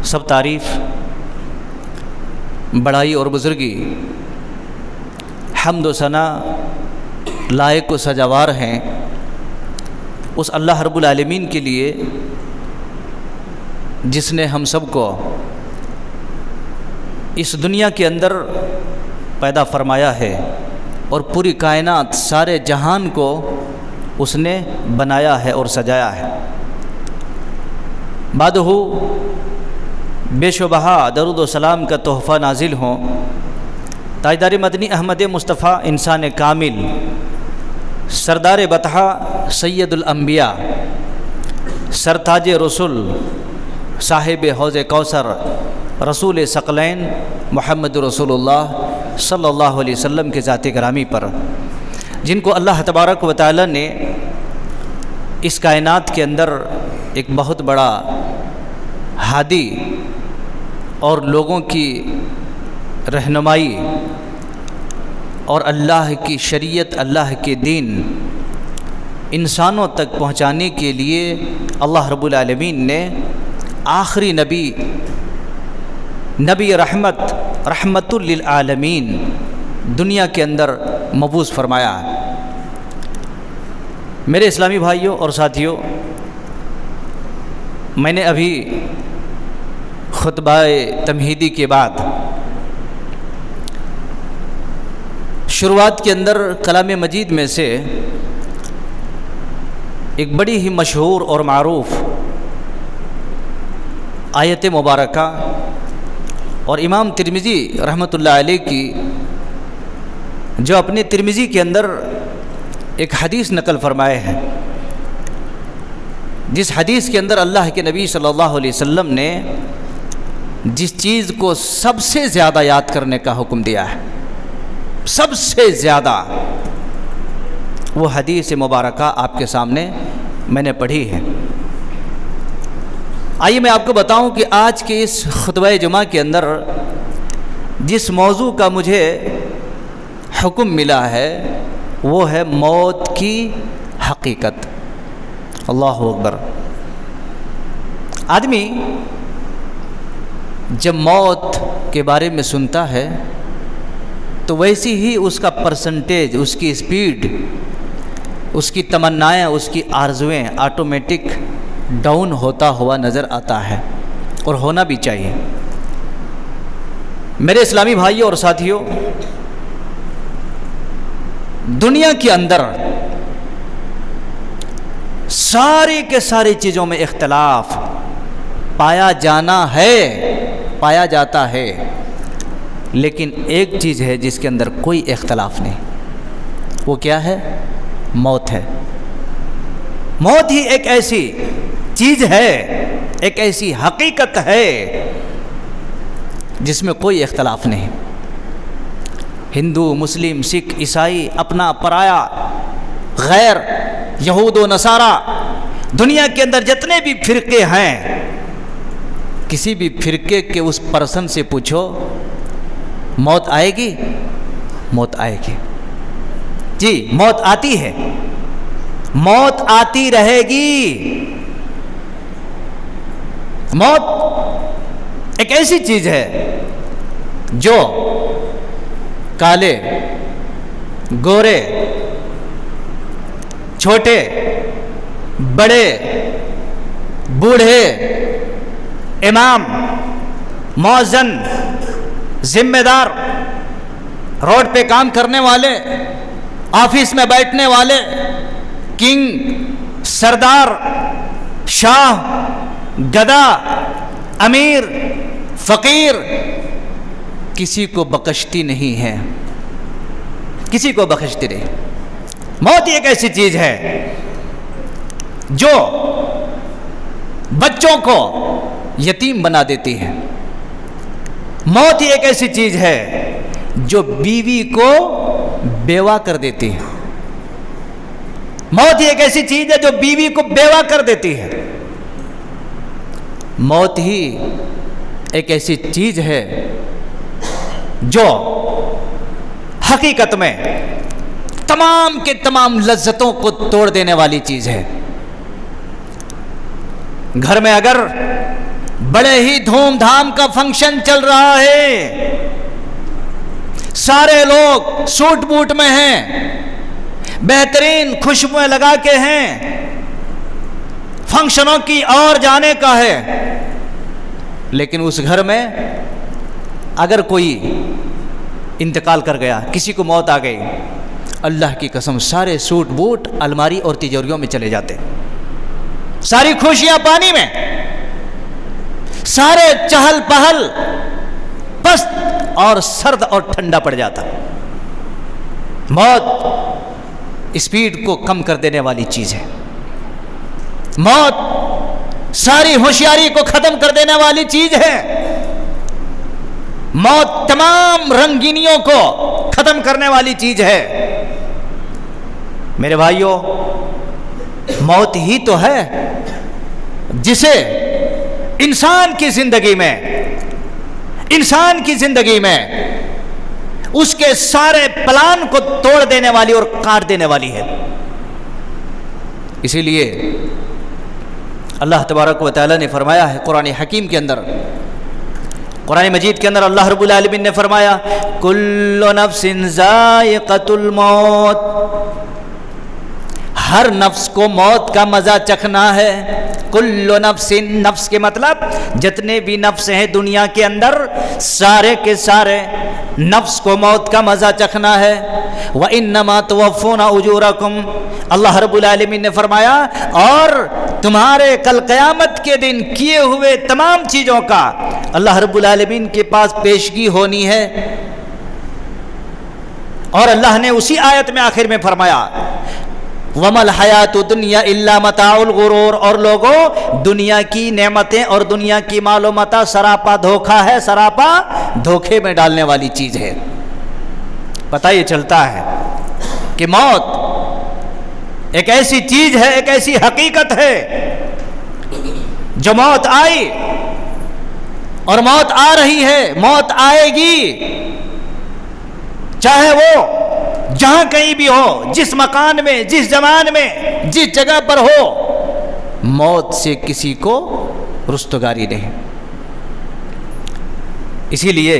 سب تعریف، بڑائی اور بزرگی، حمد و ثنا لائق و سزاوار ہیں اس اللہ رب العالمین کے لیے جس نے ہم سب کو اس دنیا کے اندر پیدا فرمایا ہے اور پوری کائنات سارے جہان کو اس نے بنایا ہے اور سجایا ہے۔ بعدہ بے شبہ درود و سلام کا تحفہ نازل ہوں تاجدار مدنی احمد مصطفیٰ انسان کامل، سردار بطحہ سید الانبیاء، سرتاج رسول، صاحب حوض کوثر، رسول ثقلین محمد رسول اللہ صلی اللہ علیہ وسلم کے ذات گرامی پر، جن کو اللہ تبارک و تعالی نے اس کائنات کے اندر ایک بہت بڑا ہادی اور لوگوں کی رہنمائی اور اللہ کی شریعت، اللہ کے دین انسانوں تک پہنچانے کے لیے اللہ رب العالمین نے آخری نبی رحمت للعالمین دنیا کے اندر مبعوث فرمایا۔ میرے اسلامی بھائیوں اور ساتھیوں، میں نے ابھی خطبہ تمہیدی کے بعد شروعات کے اندر کلام مجید میں سے ایک بڑی ہی مشہور اور معروف آیت مبارکہ اور امام ترمذی رحمۃ اللہ علیہ کی جو اپنے ترمذی کے اندر ایک حدیث نقل فرمائے ہیں، جس حدیث کے اندر اللہ کے نبی صلی اللہ علیہ وسلم نے جس چیز کو سب سے زیادہ یاد کرنے کا حکم دیا ہے، سب سے زیادہ، وہ حدیث مبارکہ آپ کے سامنے میں نے پڑھی ہے۔ آئیے میں آپ کو بتاؤں کہ آج کے اس خطبہ جمعہ کے اندر جس موضوع کا مجھے حکم ملا ہے وہ ہے موت کی حقیقت۔ اللہ اکبر۔ آدمی جب موت کے بارے میں سنتا ہے تو ویسی ہی اس کا پرسنٹیج، اس کی سپیڈ، اس کی تمنائیں، اس کی آرزویں آٹومیٹک ڈاؤن ہوتا ہوا نظر آتا ہے، اور ہونا بھی چاہیے۔ میرے اسلامی بھائیوں اور ساتھیوں، دنیا کے اندر ساری کے ساری چیزوں میں اختلاف پایا جاتا ہے، لیکن ایک چیز ہے جس کے اندر کوئی اختلاف نہیں، وہ کیا ہے؟ موت ہے۔ موت ہی ایک ایسی چیز ہے، ایک ایسی حقیقت ہے جس میں کوئی اختلاف نہیں۔ ہندو، مسلم، سکھ، عیسائی، اپنا پرایا، غیر، یہود و نصارہ، دنیا کے اندر جتنے بھی فرقے ہیں، کسی بھی فرقے کے اس پرسن سے پوچھو موت آئے گی؟ موت آئے گی، جی موت آتی ہے، موت آتی رہے گی۔ موت ایک ایسی چیز ہے جو کالے، گورے، چھوٹے، بڑے، بوڑھے، امام، مؤذن، ذمہ دار، روڈ پہ کام کرنے والے، آفس میں بیٹھنے والے، کنگ، سردار، شاہ، گدا، امیر، فقیر، کسی کو بخشتی نہیں ہے، کسی کو بخشتی نہیں۔ موت ایک ایسی چیز ہے جو بچوں کو یتیم بنا دیتی ہے۔ موت ایک ایسی چیز ہے جو بیوی کو بیوہ کر دیتی ہے۔ موت ایک ایسی چیز ہے جو بیوی کو بیوہ کر دیتی ہے۔ موت ہی ایک ایسی چیز ہے جو حقیقت میں تمام کے تمام لذتوں کو توڑ دینے والی چیز ہے۔ گھر میں اگر بڑے ہی دھوم دھام کا فنکشن چل رہا ہے، سارے لوگ سوٹ بوٹ میں ہیں، بہترین خوشبوئیں لگا کے ہیں، فنکشنوں کی اور جانے کا ہے، لیکن اس گھر میں اگر کوئی انتقال کر گیا، کسی کو موت آ گئی، اللہ کی قسم سارے سوٹ بوٹ الماری اور تجوریوں میں چلے جاتے، ساری خوشیاں پانی میں، سارے چہل پہل پست اور سرد اور ٹھنڈا پڑ جاتا۔ موت اسپیڈ کو کم کر دینے والی چیز ہے، موت ساری ہوشیاری کو ختم کر دینے والی چیز ہے، موت تمام رنگینیوں کو ختم کرنے والی چیز ہے۔ میرے بھائیوں، موت ہی تو ہے جسے انسان کی زندگی میں اس کے سارے پلان کو توڑ دینے والی اور کاٹ دینے والی ہے۔ اسی لیے اللہ تبارک و تعالی نے فرمایا ہے قرآن حکیم کے اندر، قرآن مجید کے اندر اللہ رب العالمین نے فرمایا کل نفس ذائقۃ الموت، ہر نفس کو موت کا مزہ چکھنا ہے۔ کل نفس، نفس کے مطلب جتنے بھی نفس ہیں دنیا کے اندر، سارے کے سارے نفس کو موت کا مزہ چکھنا ہے۔ وَإِنَّمَا تُوَفُّونَ أُجُورَكُمْ، اللہ رب العالمین نے فرمایا اور تمہارے کل قیامت کے دن کیے ہوئے تمام چیزوں کا اللہ رب العالمین کے پاس پیشگی ہونی ہے۔ اور اللہ نے اسی آیت میں آخر میں فرمایا وَمَا الْحَيَاةُ الدُّنْيَا إِلَّا مَتَاعُ الْغُرُورِ، اور لوگوں دنیا کی نعمتیں اور دنیا کی مال و متاع سراپا دھوکہ ہے، سراپا دھوکے میں ڈالنے والی چیز ہے۔ پتہ یہ چلتا ہے کہ موت ایک ایسی چیز ہے، ایک ایسی حقیقت ہے، جو موت آئی اور موت آ رہی ہے، موت آئے گی، چاہے وہ جہاں کہیں بھی ہو، جس مکان میں، جس زمان میں، جس جگہ پر ہو، موت سے کسی کو رستگاری نہیں۔ اسی لیے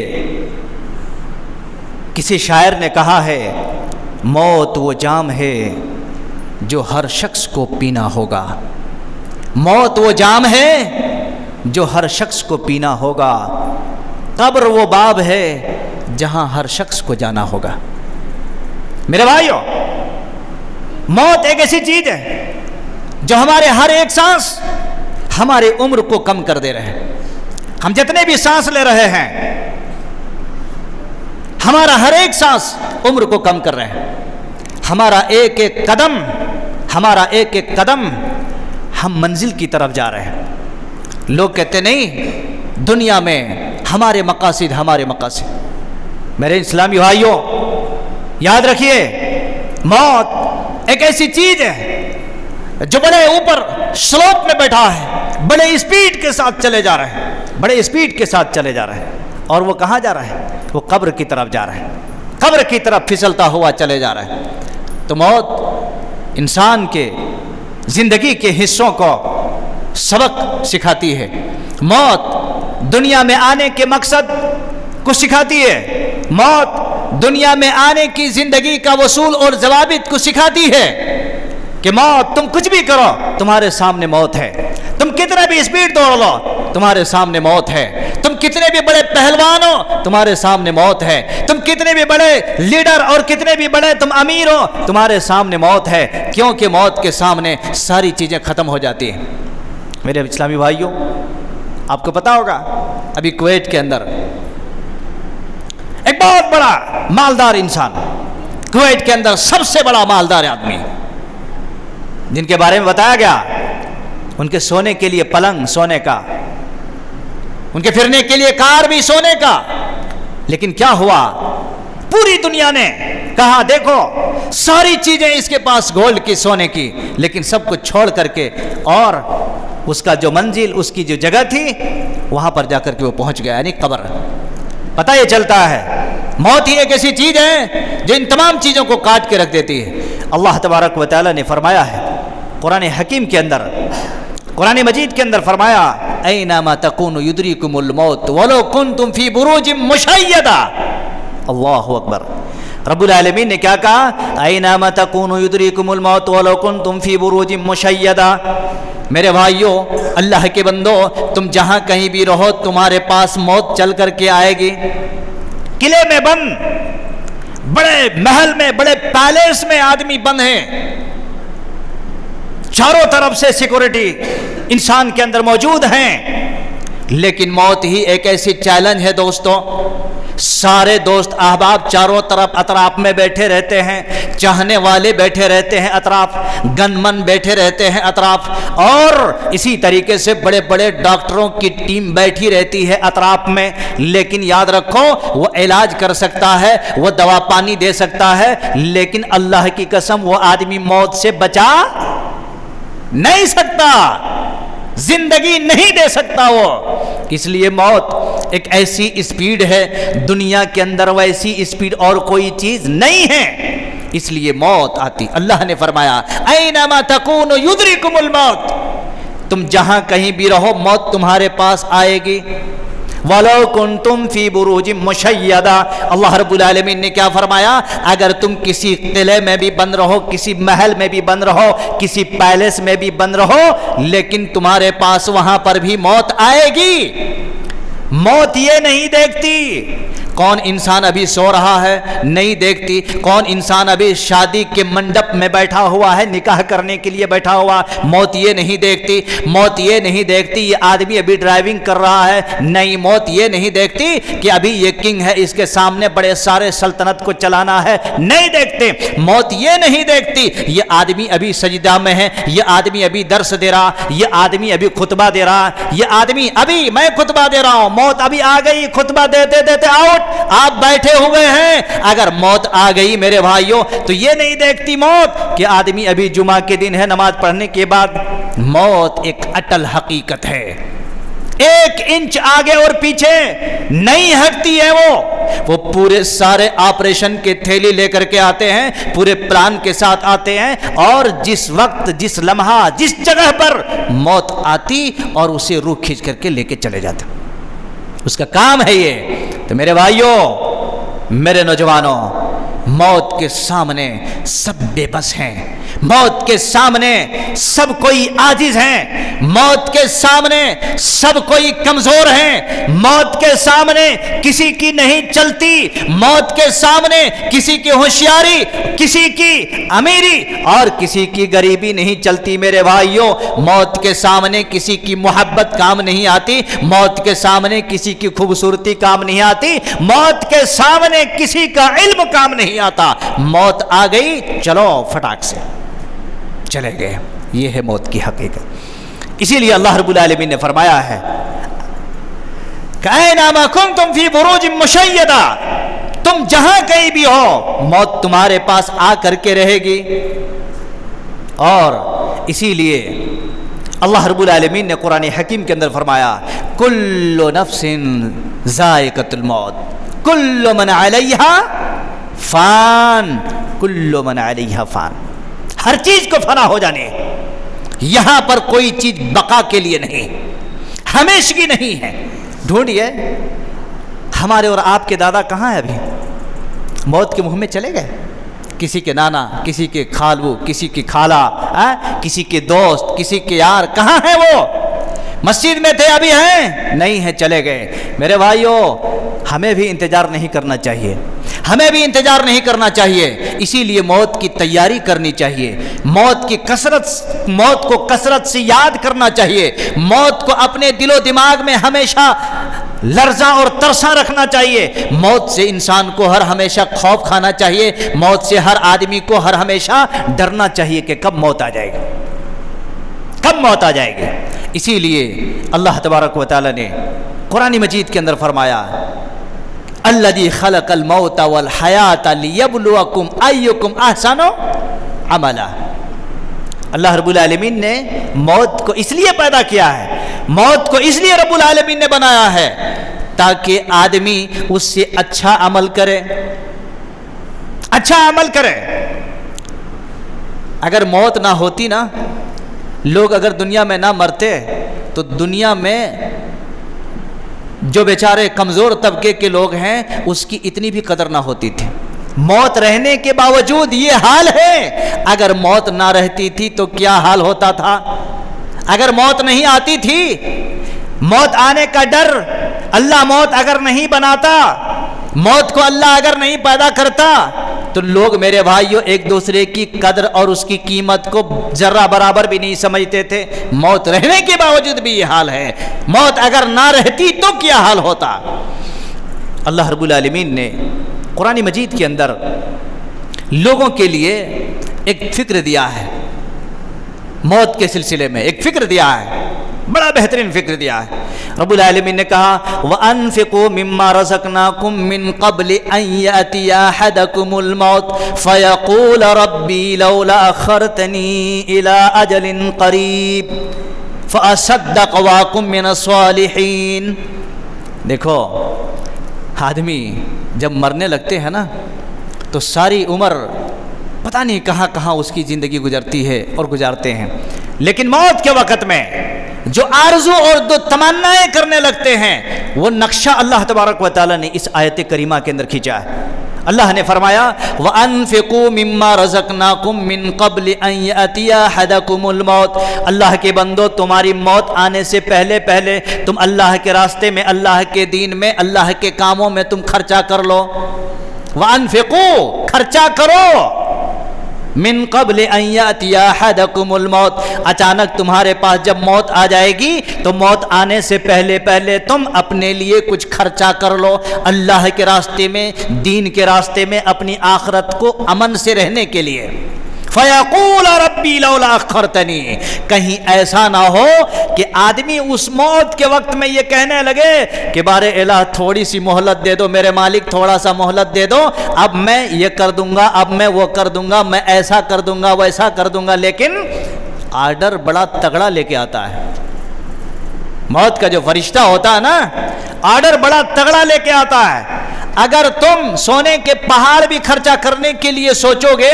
کسی شاعر نے کہا ہے موت وہ جام ہے جو ہر شخص کو پینا ہوگا، موت وہ جام ہے جو ہر شخص کو پینا ہوگا، قبر وہ باب ہے جہاں ہر شخص کو جانا ہوگا۔ میرے بھائیوں، موت ایک ایسی چیز ہے جو ہمارے ہر ایک سانس ہماری عمر کو کم کر دے رہے ہیں۔ ہم جتنے بھی سانس لے رہے ہیں، ہمارا ہر ایک سانس عمر کو کم کر رہے ہیں۔ ہمارا ایک ایک قدم ہم منزل کی طرف جا رہے ہیں۔ لوگ کہتے نہیں دنیا میں ہمارے مقاصد۔ میرے اسلامی بھائیوں، یاد رکھیے موت ایک ایسی چیز ہے جو بڑے اوپر سلوپ میں بیٹھا ہے، بڑے اسپیڈ کے ساتھ چلے جا رہے ہیں، اور وہ کہاں جا رہا ہے؟ وہ قبر کی طرف جا رہا ہے، قبر کی طرف پھسلتا ہوا چلے جا رہا ہے۔ تو موت انسان کے زندگی کے حصوں کو سبق سکھاتی ہے، موت دنیا میں آنے کے مقصد کو سکھاتی ہے، موت دنیا میں آنے کی زندگی کا وصول اور ضوابط کو سکھاتی ہے کہ موت، تم کچھ بھی کرو تمہارے سامنے موت ہے، تم کتنے بھی اسپیڈ دوڑ لو تمہارے سامنے موت ہے، تم کتنے بھی بڑے پہلوان ہو تمہارے سامنے موت ہے، تم کتنے بھی بڑے لیڈر اور کتنے بھی بڑے تم امیر ہو تمہارے سامنے موت ہے، کیونکہ موت کے سامنے ساری چیزیں ختم ہو جاتی ہیں۔ میرے اسلامی بھائیوں، آپ کو پتا ہوگا ابھی کویت کے اندر ایک بہت بڑا مالدار انسان، کویت کے اندر سب سے بڑا مالدار آدمی، جن کے بارے میں بتایا گیا ان کے سونے کے لیے پلنگ سونے کا، ان کے پھرنے کے لیے کار بھی سونے کا، لیکن کیا ہوا؟ پوری دنیا نے کہا دیکھو ساری چیزیں اس کے پاس گولڈ کی، سونے کی، لیکن سب کچھ چھوڑ کر کے اور اس کا جو منزل، اس کی جو جگہ تھی، وہاں پر جا کر کے وہ پہنچ گیا، یعنی قبر۔ پتہ یہ چلتا ہے موت ہی ایک ایسی چیز ہے جو ان تمام چیزوں کو کاٹ کے رکھ دیتی ہے۔ اللہ تبارک و تعالی نے فرمایا ہے قرآن حکیم کے اندر، قرآن مجید کے اندر فرمایا اینما تکونوا یدریکم الموت ولو کنتم فی بروج مشیدہ. اللہ اکبر. رب العالمین نے کیا کہا؟ اینما تکونوا یدریکم الموت ولو کنتم فی بروج مشیدہ. میرے بھائیوں، اللہ کے بندو، تم جہاں کہیں بھی رہو تمہارے پاس موت چل کر کے آئے گی. قلعے میں بند، بڑے محل میں، بڑے پیلیس میں آدمی بند ہیں، چاروں طرف سے سیکورٹی انسان کے اندر موجود ہیں، لیکن موت ہی ایک ایسی چیلنج ہے دوستوں. سارے دوست احباب چاروں طرف اطراف میں بیٹھے رہتے ہیں، چاہنے والے بیٹھے رہتے ہیں اطراف، گن من بیٹھے رہتے ہیں اطراف، اور اسی طریقے سے بڑے بڑے ڈاکٹروں کی ٹیم بیٹھی رہتی ہے اطراف میں. لیکن یاد رکھو، وہ علاج کر سکتا ہے، وہ دوا پانی دے سکتا ہے، لیکن اللہ کی قسم وہ آدمی موت سے بچا نہیں سکتا، زندگی نہیں دے سکتا وہ. اس لیے موت ایک ایسی اسپیڈ ہے، دنیا کے اندر ویسی اسپیڈ اور کوئی چیز نہیں ہے، اس لیے موت آتی. اللہ نے فرمایا اینما تکونوا یدرکم الموت، تم جہاں کہیں بھی رہو موت تمہارے پاس آئے گی. وَلَوْ كُنْتُمْ فِي بُرُوجٍ مُشَيَّدَةٍ. اللہ رب العالمین نے کیا فرمایا؟ اگر تم کسی قلعے میں بھی بند رہو، کسی محل میں بھی بند رہو، کسی پیلس میں بھی بند رہو، لیکن تمہارے پاس وہاں پر بھی موت آئے گی. موت یہ نہیں دیکھتی کون انسان ابھی سو رہا ہے، نہیں دیکھتی کون انسان ابھی شادی کے منڈپ میں بیٹھا ہوا ہے، نکاح کرنے کے لیے بیٹھا ہوا، موت یہ نہیں دیکھتی. موت یہ نہیں دیکھتی یہ آدمی ابھی ڈرائیونگ کر رہا ہے، نہیں. موت یہ نہیں دیکھتی کہ ابھی یہ کنگ ہے، اس کے سامنے بڑے سارے سلطنت کو چلانا ہے، نہیں دیکھتے. موت یہ نہیں دیکھتی یہ آدمی ابھی سجدہ میں ہے، یہ آدمی ابھی درس دے رہا، یہ آدمی ابھی خطبہ دے رہا، یہ آدمی ابھی میں خطبہ دے رہا ہوں، موت ابھی آ گئی، خطبہ دیتے دیتے آؤٹ، آپ بیٹھے ہوئے ہیں. اگر موت آ گئی میرے بھائیوں تو یہ نہیں دیکھتی موت کہ آدمی ابھی جمعہ کے دن ہے، نماز پڑھنے کے بعد. موت ایک اٹل حقیقت ہے، ایک انچ آگے اور پیچھے نہیں ہٹتی ہے. وہ پورے سارے آپریشن کے تھیلی لے کر کے آتے ہیں، پورے پلان کے ساتھ آتے ہیں، اور جس وقت، جس لمحہ، جس جگہ پر موت آتی اور اسے روح کھینچ کر کے لے کے چلے جاتے، اس کا کام ہے یہ. تو میرے بھائیوں، میرے نوجوانوں، موت کے سامنے سب بے بس ہیں، موت کے سامنے سب کوئی عاجز ہیں، موت کے سامنے سب کوئی کمزور ہیں، موت کے سامنے کسی کی نہیں چلتی، موت کے سامنے کسی کی ہوشیاری، کسی کی امیری اور کسی کی غریبی نہیں چلتی. میرے بھائیوں، موت کے سامنے کسی کی محبت کام نہیں آتی، موت کے سامنے کسی کی خوبصورتی کام نہیں آتی، موت کے سامنے کسی کا علم کام نہیں آتا. موت آ گئی، چلو فٹاک سے چلے گئے. یہ ہے موت کی حقیقت. اسی لیے اللہ رب العالمین نے فرمایا ہے کائنما کنتم فی بروج مشیدہ، تم جہاں کہیں بھی ہو موت تمہارے پاس آ کر کے رہے گی. اور اسی لیے اللہ رب العالمین نے قرآن حکیم کے اندر فرمایا کل نفس ذائقۃ الموت کل من علیہا فان کل من علیہا فان. ہر چیز کو فنا ہو جانے، یہاں پر کوئی چیز بقا کے لیے نہیں، ہمیشگی نہیں ہے. ڈھونڈیے ہمارے اور آپ کے دادا کہاں ہیں؟ ابھی موت کے منہ میں چلے گئے. کسی کے نانا، کسی کے خالو، کسی کی خالہ، کسی کے دوست، کسی کے یار، کہاں ہیں وہ؟ مسجد میں تھے، ابھی ہیں؟ نہیں ہیں، چلے گئے. میرے بھائیوں، ہمیں بھی انتظار نہیں کرنا چاہیے، ہمیں بھی انتظار نہیں کرنا چاہیے. اسی لیے موت کی تیاری کرنی چاہیے، موت کو کثرت سے یاد کرنا چاہیے، موت کو اپنے دل و دماغ میں ہمیشہ لرزاں اور ترساں رکھنا چاہیے. موت سے انسان کو ہر ہمیشہ خوف کھانا چاہیے، موت سے ہر آدمی کو ہر ہمیشہ ڈرنا چاہیے کہ کب موت آ جائے گی، کب موت آ جائے گی. اسی لیے اللہ تبارک و تعالی نے قرآن مجید کے اندر فرمایا الذی خلق الموت والحیات لیبلوکم ایکم احسن عملا. اللہ رب العالمین نے موت کو اس لیے پیدا کیا ہے، موت کو اس لیے رب العالمین نے بنایا ہے تاکہ آدمی اس سے اچھا عمل کرے، اچھا عمل کرے. اگر موت نہ ہوتی نا، لوگ اگر دنیا میں نہ مرتے تو دنیا میں جو بیچارے کمزور طبقے کے لوگ ہیں اس کی اتنی بھی قدر نہ ہوتی تھی. موت رہنے کے باوجود یہ حال ہے. اگر موت نہ رہتی تھی تو کیا حال ہوتا تھا؟ اگر موت نہیں آتی تھی، موت آنے کا ڈر، اللہ موت اگر نہیں بناتا، موت کو اللہ اگر نہیں پیدا کرتا، تو لوگ میرے بھائیوں ایک دوسرے کی قدر اور اس کی قیمت کو ذرہ برابر بھی نہیں سمجھتے تھے. موت رہنے کے باوجود بھی یہ حال ہے. موت اگر نہ رہتی تو کیا حال ہوتا؟ اللہ رب العالمین نے قرآن مجید کے اندر لوگوں کے لیے ایک فکر دیا ہے. موت کے سلسلے میں ایک فکر دیا ہے، بڑا بہترین فکر دیا ہے. رب العالمین نے کہا وَأَنفِقُوا مِمَّا رَزَقْنَاكُم مِّن قَبْلِ أَن يَأْتِيَ أَحَدَكُمُ الْمَوْتُ فَيَقُولَ رَبِّي لَوْلَا أَخَّرْتَنِي إِلَىٰ أَجَلٍ قَرِيبٍ فَأَصَدَّقَ وَأَكُن مِّنَ الصَّالِحِينَ. دیکھو، آدمی جب مرنے لگتے ہیں نا تو ساری عمر پتہ نہیں کہاں کہاں اس کی زندگی گزرتی ہے اور گزارتے ہیں، لیکن موت کے وقت میں جو آرزو اور جو تمنائیں کرنے لگتے ہیں وہ نقشہ اللہ تبارک و تعالیٰ نے اس آیت کریمہ کے اندر کھینچا ہے. اللہ نے فرمایا وَأَنفِقُوا مِمَّا رَزَقْنَاكُم مِّن قَبْلِ أَن يَأْتِيَ أَحَدَكُمُ الْمَوْتُ. اللہ کے بندو، تمہاری موت آنے سے پہلے پہلے تم اللہ کے راستے میں، اللہ کے دین میں، اللہ کے کاموں میں تم خرچہ کر لو. وَأَنفِقُوا، خرچہ کرو. من قبل ان یاتی احدکم الموت، اچانک تمہارے پاس جب موت آ جائے گی تو موت آنے سے پہلے پہلے تم اپنے لیے کچھ خرچہ کر لو اللہ کے راستے میں، دین کے راستے میں، اپنی آخرت کو امن سے رہنے کے لیے. فَيَقُولَ رَبِّي لَوْلَا أَخَّرْتَنِي، کہیں ایسا نہ ہو کہ آدمی اس موت کے وقت میں یہ کہنے لگے کہ بارے الہ تھوڑی سی مہلت دے دو، میرے مالک تھوڑا سا مہلت دے دو، اب میں یہ کر دوں گا، اب میں وہ کر دوں گا، میں ایسا کر دوں گا، ویسا کر دوں گا. لیکن آرڈر بڑا تگڑا لے کے آتا ہے. موت کا جو فرشتہ ہوتا ہے نا، آرڈر بڑا تگڑا لے کے آتا ہے. اگر تم سونے کے پہاڑ بھی خرچہ کرنے کے لیے سوچو گے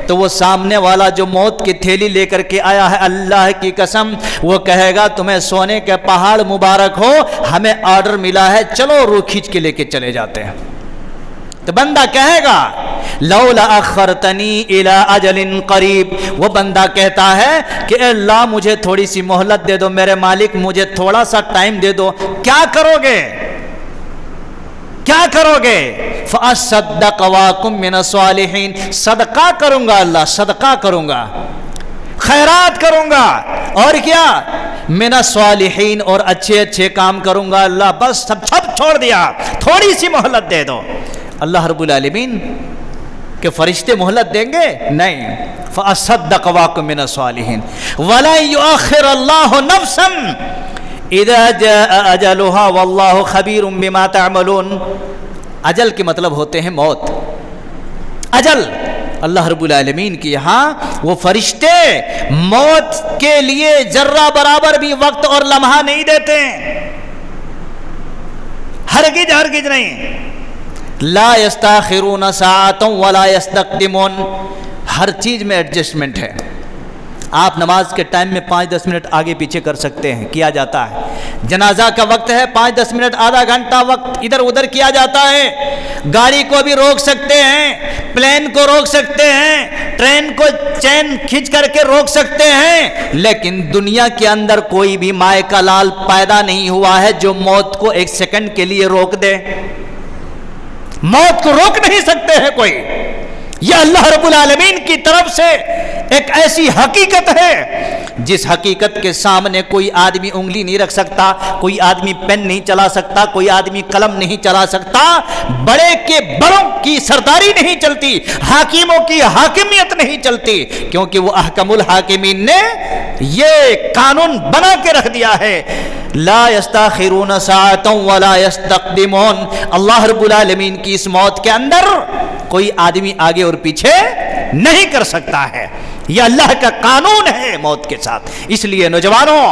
تو وہ سامنے والا جو موت کی تھیلی لے کر کے آیا ہے، اللہ کی قسم وہ کہے گا تمہیں سونے کے پہاڑ مبارک ہو، ہمیں آرڈر ملا ہے، چلو روح کھینچ کے لے کے چلے جاتے ہیں. تو بندہ کہے گا لولا اخرتنی الی اجل قریب، وہ بندہ کہتا ہے کہ اے اللہ مجھے تھوڑی سی مہلت دے دو، میرے مالک مجھے تھوڑا سا ٹائم دے دو. کیا کرو گے؟ کیا کرو گے؟ فَأَصَّدَّقَ وَأَكُن مِّنَ الصَّالِحِينَ، صدقہ کروں گا اللہ، صدقہ کروں گا، خیرات کروں گا، اور کیا من الصالحین، اور اچھے اچھے کام کروں گا اللہ. بس سب چھوڑ دیا، تھوڑی سی مہلت دے دو. اللہ رب العالمین کہ فرشتے مہلت دیں گے؟ نہیں. فَأَصَّدَّقَ وَأَكُن مِّنَ الصَّالِحِينَ وَلَن يُؤَخِّرَ اللَّهُ نَفْسًا اذا جاء اجلها واللہ خبیر بما تعملون. اجل کے مطلب ہوتے ہیں موت. اجل اللہ رب العالمین کی یہاں وہ فرشتے موت کے لیے ذرہ برابر بھی وقت اور لمحہ نہیں دیتے، ہرگز نہیں. لا یستاخرون ساعتا ولا یستقدمون، ہر چیز میں ایڈجسٹمنٹ ہے. آپ نماز کے ٹائم میں 5-10 منٹ آگے پیچھے کر سکتے ہیں، کیا جاتا ہے. جنازہ کا وقت ہے، 5-10 منٹ آدھا گھنٹہ وقت ادھر ادھر کیا جاتا ہے. گاڑی کو بھی روک سکتے ہیں، پلین کو روک سکتے ہیں، ٹرین کو چین کھینچ کر کے روک سکتے ہیں. لیکن دنیا کے اندر کوئی بھی مائے کا لال پیدا نہیں ہوا ہے جو موت کو ایک سیکنڈ کے لیے روک دے. موت کو روک نہیں سکتے ہیں کوئی. یہ اللہ رب العالمین کی طرف سے ایک ایسی حقیقت ہے جس حقیقت کے سامنے کوئی آدمی انگلی نہیں رکھ سکتا، کوئی آدمی پین نہیں چلا سکتا، کوئی آدمی قلم نہیں چلا سکتا. بڑے کے بڑوں کی سرداری نہیں چلتی، حاکموں کی حاکمیت نہیں چلتی، کیونکہ وہ احکم الحاکمین نے یہ قانون بنا کے رکھ دیا ہے. لا یستاخرون ساعتا ولا یستقدمون. اللہ رب العالمین کی اس موت کے اندر کوئی آدمی آگے اور پیچھے نہیں کر سکتا ہے. یہ اللہ کا قانون ہے موت کے ساتھ۔ اس لیے نوجوانوں،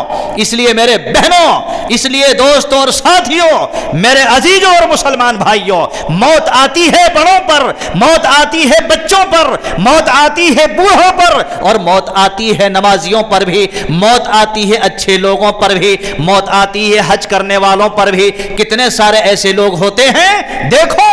اس لیے میرے بہنوں، اس لیے دوستوں اور ساتھیوں، میرے عزیزوں اور مسلمان بھائیوں، موت آتی ہے بڑوں پر، موت آتی ہے بچوں پر، موت آتی ہے بوڑھوں پر، اور موت آتی ہے نمازیوں پر بھی، موت آتی ہے اچھے لوگوں پر بھی، موت آتی ہے حج کرنے والوں پر بھی۔ کتنے سارے ایسے لوگ ہوتے ہیں، دیکھو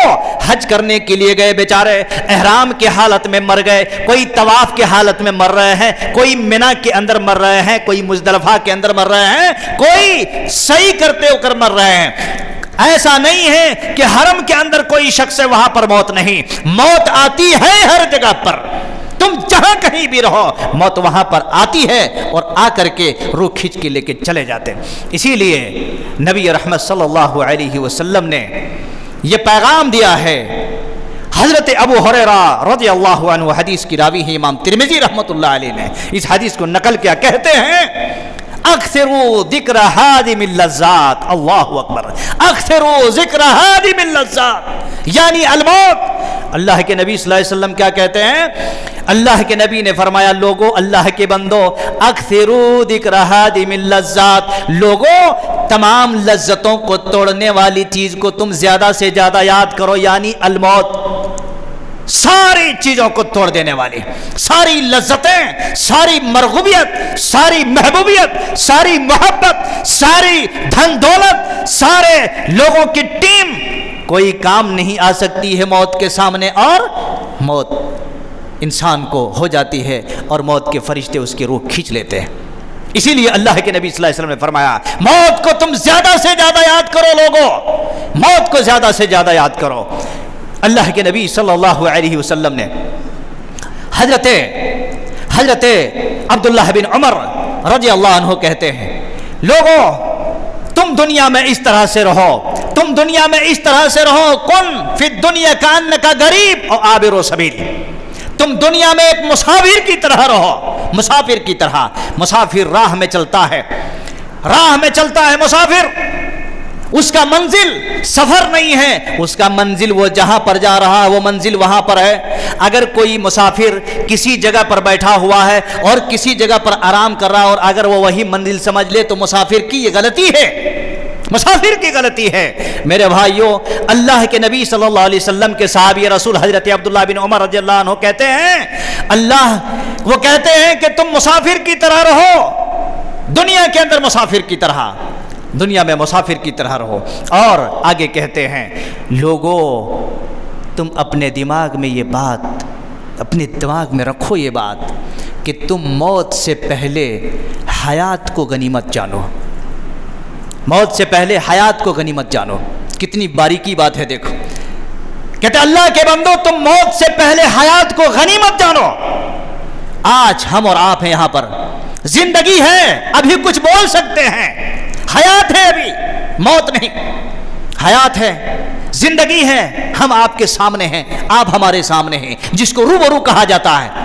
حج کرنے کے لیے گئے بیچارے، احرام کی حالت میں مر گئے، کوئی طواف کی حالت میں مر رہے ہیں، کوئی منا کے اندر مر رہے ہیں، کوئی مزدلفہ کے اندر مر رہے ہیں، کوئی صحیح کرتے ہو کر مر رہے ہیں۔ ایسا نہیں ہے کہ حرم کے اندر کوئی شخص ہے وہاں پر موت نہیں، موت آتی ہے ہر جگہ پر، تم جہاں کہیں بھی رہو موت وہاں پر آتی ہے، اور آ کر کے روح کھینچ کے لے کے چلے جاتے ہیں۔ اسی لیے نبی رحمت صلی اللہ علیہ وسلم نے یہ پیغام دیا ہے۔ حضرت ابو ہریرہ رضی اللہ عنہ حدیث کی راوی ہے، امام ترمذی رحمت اللہ علیہ نے اس حدیث کو نقل کیا، کہتے ہیں اکثروا ذکر ہادم اللذات، اللہ اکبر، اکثروا ذکر ہادم اللذات، یعنی الموت۔ اللہ کے نبی صلی اللہ علیہ وسلم کیا کہتے ہیں؟ اللہ کے نبی نے فرمایا، لوگو، اللہ کے بندو، اکثروا ذکر ہادم اللذات، لوگو تمام لذتوں کو توڑنے والی چیز کو تم زیادہ سے زیادہ یاد کرو، یعنی الموت۔ ساری چیزوں کو توڑ دینے والی، ساری لذتیں، ساری مرغوبیت، ساری محبوبیت، ساری محبت، ساری دھن دولت، سارے لوگوں کی ٹیم، کوئی کام نہیں آ سکتی ہے موت کے سامنے، اور موت انسان کو ہو جاتی ہے اور موت کے فرشتے اس کی روح کھینچ لیتے ہیں۔ اسی لیے اللہ کے نبی صلی اللہ علیہ وسلم نے فرمایا، موت کو تم زیادہ سے زیادہ یاد کرو، لوگوں موت کو زیادہ سے زیادہ یاد کرو۔ اللہ کے نبی صلی اللہ علیہ وسلم نے حضرت عبداللہ بن عمر رضی اللہ عنہ کہتے ہیں، لوگوں تم دنیا میں اس طرح سے رہو، تم دنیا میں اس طرح سے رہو، کن فی الدنیا کانک غریب او عابر سبیل، تم دنیا میں ایک مسافر کی طرح رہو، مسافر کی طرح۔ مسافر راہ میں چلتا ہے، راہ میں چلتا ہے مسافر، اس کا منزل سفر نہیں ہے، اس کا منزل وہ جہاں پر جا رہا ہے وہ منزل وہاں پر ہے۔ اگر کوئی مسافر کسی جگہ پر بیٹھا ہوا ہے اور کسی جگہ پر آرام کر رہا ہے، اور اگر وہ وہی منزل سمجھ لے تو مسافر کی یہ غلطی ہے، مسافر کی غلطی ہے۔ میرے بھائیوں، اللہ کے نبی صلی اللہ علیہ وسلم کے صحابی رسول حضرت عبداللہ بن عمر رضی اللہ عنہ کہتے ہیں، وہ کہتے ہیں کہ تم مسافر کی طرح رہو، دنیا کے اندر مسافر کی طرح، دنیا میں مسافر کی طرح رہو۔ اور آگے کہتے ہیں، لوگوں تم اپنے دماغ میں یہ بات، اپنے دماغ میں رکھو یہ بات کہ تم موت سے پہلے حیات کو غنیمت جانو، موت سے پہلے حیات کو غنیمت جانو۔ کتنی باریکی بات ہے، دیکھو، کہتے اللہ کے بندو تم موت سے پہلے حیات کو غنیمت جانو۔ آج ہم اور آپ ہیں یہاں پر، زندگی ہے، ابھی کچھ بول سکتے ہیں، حیات ہے، ابھی موت نہیں، حیات ہے، زندگی ہے، ہم آپ کے سامنے ہیں، آپ ہمارے سامنے ہیں، جس کو روبرو کہا جاتا ہے،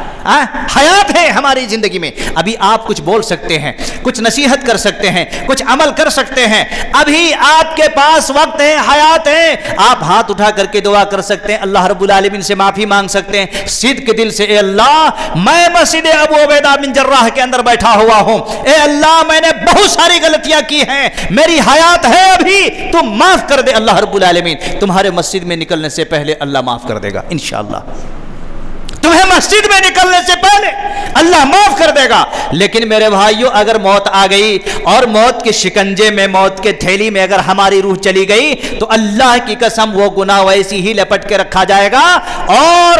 حیات ہے ہماری زندگی میں۔ ابھی آپ کچھ بول سکتے ہیں، کچھ نصیحت کر سکتے ہیں، کچھ عمل کر سکتے ہیں، ابھی آپ کے پاس وقت ہے، حیات ہے، آپ ہاتھ اٹھا کر کے دعا کر سکتے ہیں، اللہ رب العالمین سے معافی مانگ سکتے ہیں صدق دل سے، اے اللہ میں مسجد ابو عبیدہ بن جراح کے اندر بیٹھا ہوا ہوں، اے اللہ میں نے بہت ساری غلطیاں کی ہیں، میری حیات ہے ابھی، تم معاف کر دے اللہ رب العالمین۔ تمہارے مسجد میں نکلنے سے پہلے اللہ معاف کر دے گا انشاءاللہ، تمہیں مسجد میں نکلنے سے پہلے اللہ معاف کر دے گا۔ لیکن میرے بھائیوں، اگر موت آ گئی اور موت کے شکنجے میں، موت کے تھیلی میں اگر ہماری روح چلی گئی تو اللہ کی قسم وہ گناہ ویسی ہی لپٹ کے رکھا جائے گا، اور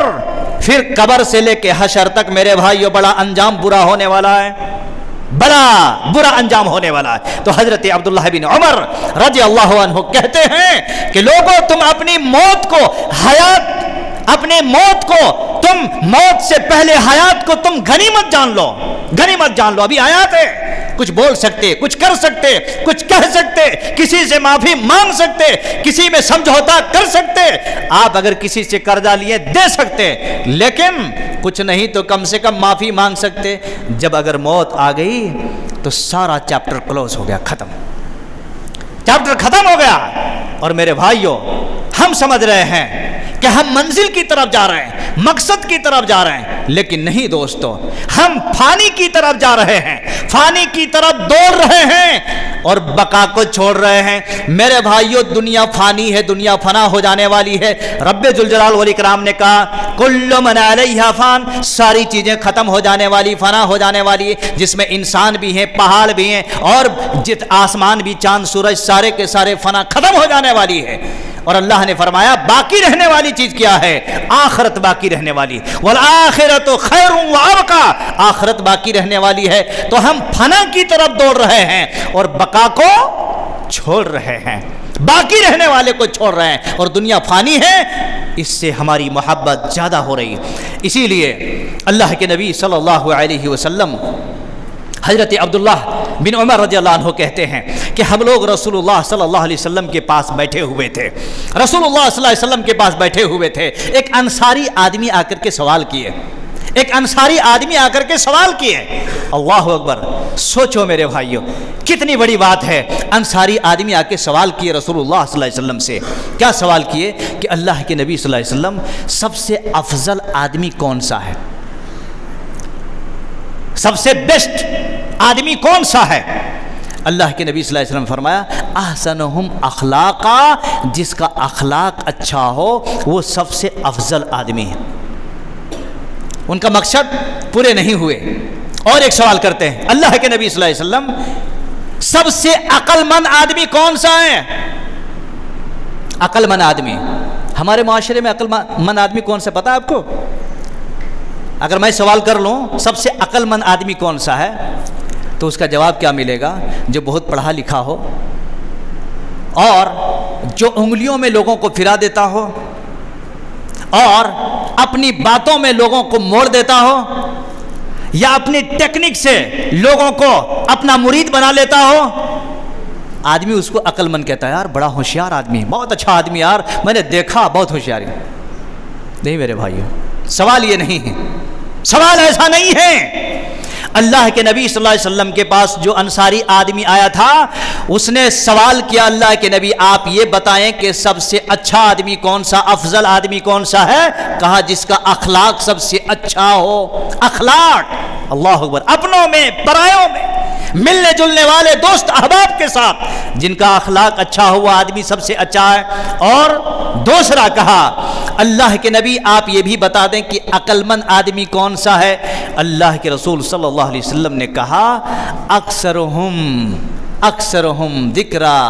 پھر قبر سے لے کے حشر تک میرے بھائیوں بڑا انجام برا ہونے والا ہے، بڑا برا انجام ہونے والا ہے۔ تو حضرت عبداللہ بن عمر رضی اللہ عنہ کہتے ہیں کہ لوگوں تم اپنی موت کو حیات، اپنے موت کو تم، موت سے پہلے حیات کو تم غنیمت جان لو، غنیمت جان لو، ابھی حیات ہے، کچھ بول سکتے، کچھ کر سکتے، کچھ کہہ سکتے، کسی سے معافی مانگ سکتے، کسی میں سمجھوتا کر سکتے، آپ اگر کسی سے قرضہ لیے دے سکتے، لیکن کچھ نہیں تو کم سے کم معافی مانگ سکتے۔ جب اگر موت آ گئی تو سارا چیپٹر کلوز ہو گیا، ختم، چیپٹر ختم ہو گیا۔ اور میرے بھائیوں، ہم سمجھ رہے ہیں کہ ہم منزل کی طرف جا رہے ہیں، مقصد کی طرف جا رہے ہیں، لیکن نہیں دوستو، ہم فانی کی طرف جا رہے ہیں، فانی کی طرف دوڑ رہے ہیں اور بقا کو چھوڑ رہے ہیں۔ میرے بھائیو، دنیا فانی ہے، دنیا فنا ہو جانے والی ہے۔ رب ذوالجلال والاکرام نے کہا کل من علیہا فان، ساری چیزیں ختم ہو جانے والی، فنا ہو جانے والی ہے، جس میں انسان بھی ہیں، پہاڑ بھی ہیں، اور آسمان بھی، چاند سورج سارے کے سارے فنا ختم ہو جانے والی ہے۔ اور اللہ نے فرمایا باقی رہنے والی چیز کیا ہے؟ آخرت باقی رہنے والی، والآخرۃ خیر وابقیٰ، آخرت باقی رہنے والی ہے۔ تو ہم فنا کی طرف دوڑ رہے ہیں اور بقا کو چھوڑ رہے ہیں، باقی رہنے والے کو چھوڑ رہے ہیں، اور دنیا فانی ہے، اس سے ہماری محبت زیادہ ہو رہی ہے۔ اسی لیے اللہ کے نبی صلی اللہ علیہ وسلم حضرت عبداللہ بن عمر رضی اللہ عنہ کہتے ہیں کہ ہم لوگ رسول اللہ صلی اللہ علیہ وسلم کے پاس بیٹھے ہوئے تھے، رسول اللہ صلی اللہ علیہ وسلم کے پاس بیٹھے ہوئے تھے، ایک انصاری آدمی آ کر کے سوال کیے، ایک انصاری آدمی آ کر کے سوال کیے۔ اللہ اکبر، سوچو میرے بھائیو، کتنی بڑی بات ہے۔ انصاری آدمی آ کے سوال کیے رسول اللہ صلی اللہ علیہ وسلم سے۔ کیا سوال کیے؟ کہ اللہ کے نبی صلی اللہ علیہ وسلم، سب سے افضل آدمی کون سا ہے؟ سب سے بیسٹ آدمی کون سا ہے؟ اللہ کے نبی صلی اللہ علیہ وسلم فرمایا احسنہم اخلاقا، جس کا اخلاق اچھا ہو وہ سب سے افضل آدمی ہے۔ ان کا مقصد پورے نہیں ہوئے، اور ایک سوال کرتے ہیں، اللہ کے نبی صلی اللہ علیہ وسلم، سب سے عقل مند آدمی کون سا ہے؟ عقل مند آدمی، ہمارے معاشرے میں عقل مند آدمی کون سا پتا ہے آپ کو؟ اگر میں سوال کر لوں سب سے عقل مند آدمی کون سا ہے، تو اس کا جواب کیا ملے گا؟ جو بہت پڑھا لکھا ہو، اور جو انگلیوں میں لوگوں کو پھرا دیتا ہو، اور اپنی باتوں میں لوگوں کو موڑ دیتا ہو، یا اپنی ٹیکنک سے لوگوں کو اپنا مرید بنا لیتا ہو، آدمی اس کو عقل مند کہتا ہے۔ یار بڑا ہوشیار آدمی، بہت اچھا آدمی، یار میں نے دیکھا بہت ہوشیاری۔ نہیں میرے بھائیو، سوال یہ نہیں ہے، سوال ایسا نہیں ہے۔ اللہ کے نبی صلی اللہ علیہ وسلم کے پاس جو انصاری آدمی آیا تھا، اس نے سوال کیا، اللہ کے نبی آپ یہ بتائیں کہ سب سے اچھا آدمی کون سا، افضل آدمی کون سا ہے؟ کہا جس کا اخلاق سب سے اچھا ہو۔ اخلاق، اللہ اکبر، اپنوں میں پرایوں میں، ملنے جلنے والے دوست احباب کے ساتھ جن کا اخلاق اچھا ہوا آدمی سب سے اچھا ہے۔ اور دوسرا کہا اللہ کے نبی آپ یہ بھی بتا دیں کہ عقل مند آدمی کون سا ہے؟ اللہ کے رسول صلی اللہ علیہ وسلم نے کہا اکثرہم ذکرا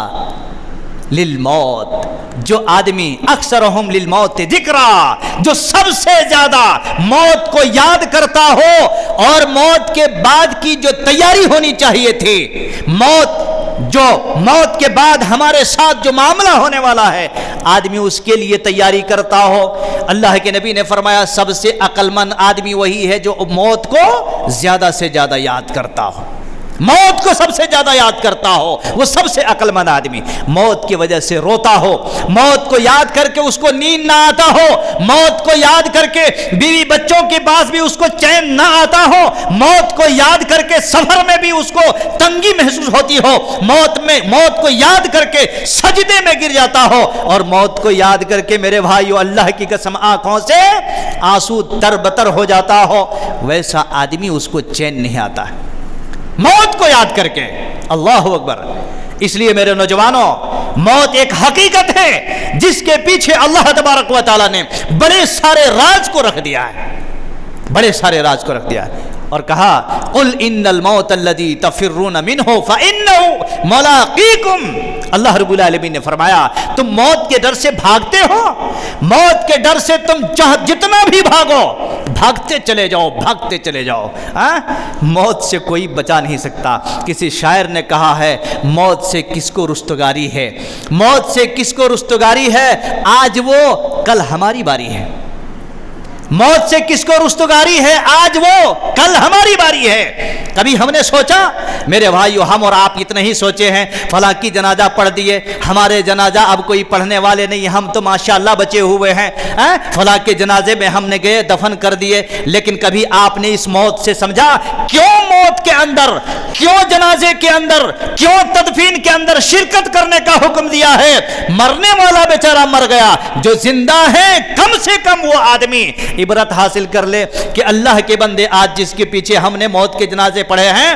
للموت، جو آدمی اکثرہم للموت ذکرا، جو سب سے زیادہ موت کو یاد کرتا ہو، اور موت کے بعد کی جو تیاری ہونی چاہیے تھی، موت کے بعد ہمارے ساتھ جو معاملہ ہونے والا ہے، آدمی اس کے لیے تیاری کرتا ہو۔ اللہ کے نبی نے فرمایا سب سے عقل مند آدمی وہی ہے جو موت کو زیادہ سے زیادہ یاد کرتا ہو، موت کو سب سے زیادہ یاد کرتا ہو، وہ سب سے عقل مند آدمی۔ موت کی وجہ سے روتا ہو، موت کو یاد کر کے اس کو نیند نہ آتا ہو، موت کو یاد کر کے بیوی بچوں کے پاس بھی اس کو چین نہ آتا ہو، موت کو یاد کر کے سفر میں بھی اس کو تنگی محسوس ہوتی ہو، موت کو یاد کر کے سجدے میں گر جاتا ہو، اور موت کو یاد کر کے میرے بھائیو اللہ کی قسم آنکھوں سے آنسو تربتر ہو جاتا ہو، ویسا آدمی اس کو چین نہیں آتا ہے موت کو یاد کر کے۔ اللہ اکبر۔ اس لیے میرے نوجوانوں، موت ایک حقیقت ہے جس کے پیچھے اللہ تبارک و تعالیٰ نے بڑے سارے راز کو رکھ دیا ہے، بڑے سارے راز کو رکھ دیا ہے، اور کہا قل ان الموت الذی تفرون منہ فانہ ملاقیکم۔ اللہ رب العالمین نے فرمایا تم موت کے ڈر سے بھاگتے ہو، موت کے ڈر سے تم جتنا بھی بھاگو، بھاگتے چلے جاؤ، بھاگتے چلے جاؤ، موت سے کوئی بچا نہیں سکتا۔ کسی شاعر نے کہا ہے موت سے کس کو رستگاری ہے، موت سے کس کو رستگاری ہے، آج وہ کل ہماری باری ہے۔ موت سے کس کو رستگاری ہے، آج وہ کل ہماری باری ہے۔ کبھی ہم نے سوچا میرے بھائیو، ہم اور آپ اتنے ہی سوچے ہیں فلاں کی جنازہ پڑھ دیے، ہمارے جنازہ اب کوئی پڑھنے والے نہیں، ہم تو ماشاءاللہ بچے ہوئے ہیں، فلاں کے جنازے میں ہم نے گئے دفن کر دیے، لیکن کبھی آپ نے اس موت سے سمجھا کیوں موت کے اندر، کیوں جنازے کے اندر، کیوں تدفین کے اندر شرکت کرنے کا حکم دیا ہے؟ مرنے والا بیچارہ مر گیا، جو زندہ ہے کم سے کم وہ آدمی عبرت حاصل کر لے کہ اللہ کے بندے آج جس کے پیچھے ہم نے موت کے جنازے پڑھے ہیں،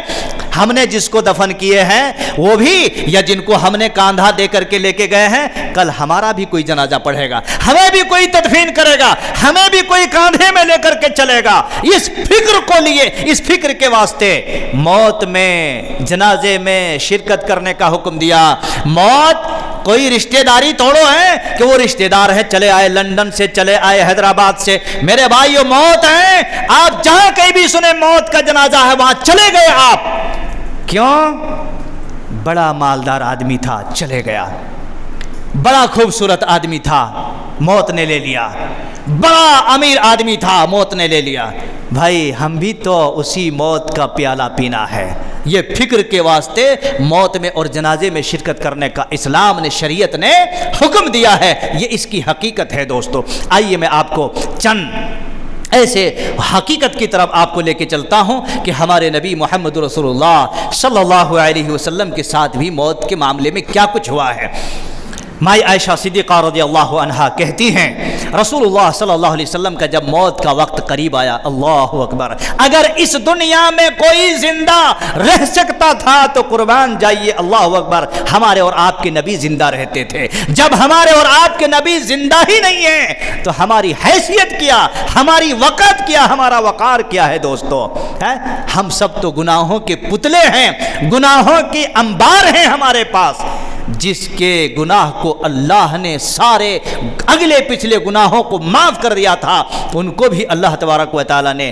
ہم نے جس کو دفن کیے ہیں وہ بھی، یا جن کو ہم نے کاندھا دے کر کے لے کے گئے ہیں، کل ہمارا بھی کوئی جنازہ پڑھے گا، ہمیں بھی کوئی تدفین کرے گا، ہمیں بھی کوئی کاندھے میں لے کر کے چلے گا۔ اس فکر کو لیے، اس فکر کے واسطے موت میں، جنازے میں شرکت کرنے کا حکم دیا۔ موت کوئی رشتہ داری توڑو ہے کہ وہ رشتہ دار ہے، چلے آئے لندن سے، چلے آئے حیدرآباد سے، میرے بھائیو موت ہے، آپ جہاں کہیں بھی سنیں موت کا جنازہ ہے وہاں چلے گئے آپ۔ کیوں؟ بڑا مالدار آدمی تھا، چلے گیا، بڑا خوبصورت آدمی تھا، موت نے لے لیا، بڑا امیر آدمی تھا، موت نے لے لیا۔ بھائی ہم بھی تو اسی موت کا پیالہ پینا ہے۔ یہ فکر کے واسطے موت میں اور جنازے میں شرکت کرنے کا اسلام نے، شریعت نے حکم دیا ہے، یہ اس کی حقیقت ہے دوستو۔ آئیے میں آپ کو چند ایسے حقیقت کی طرف آپ کو لے کے چلتا ہوں کہ ہمارے نبی محمد رسول اللہ صلی اللہ علیہ وسلم کے ساتھ بھی موت کے معاملے میں کیا کچھ ہوا ہے۔ مائی عائشہ صدیقہ رضی اللہ عنہا کہتی ہیں رسول اللہ صلی اللہ علیہ وسلم کا جب موت کا وقت قریب آیا، اللہ اکبر، اگر اس دنیا میں کوئی زندہ رہ سکتا تھا تو قربان جائیے، اللہ اکبر، ہمارے اور آپ کے نبی زندہ رہتے تھے۔ جب ہمارے اور آپ کے نبی زندہ ہی نہیں ہیں تو ہماری حیثیت کیا، ہماری وقت کیا، ہمارا وقار کیا ہے دوستو؟ ہم سب تو گناہوں کے پتلے ہیں، گناہوں کی انبار ہیں ہمارے پاس۔ جس کے گناہ کو اللہ نے سارے اگلے پچھلے گناہوں کو معاف کر دیا تھا، ان کو بھی اللہ تبارک و تعالیٰ نے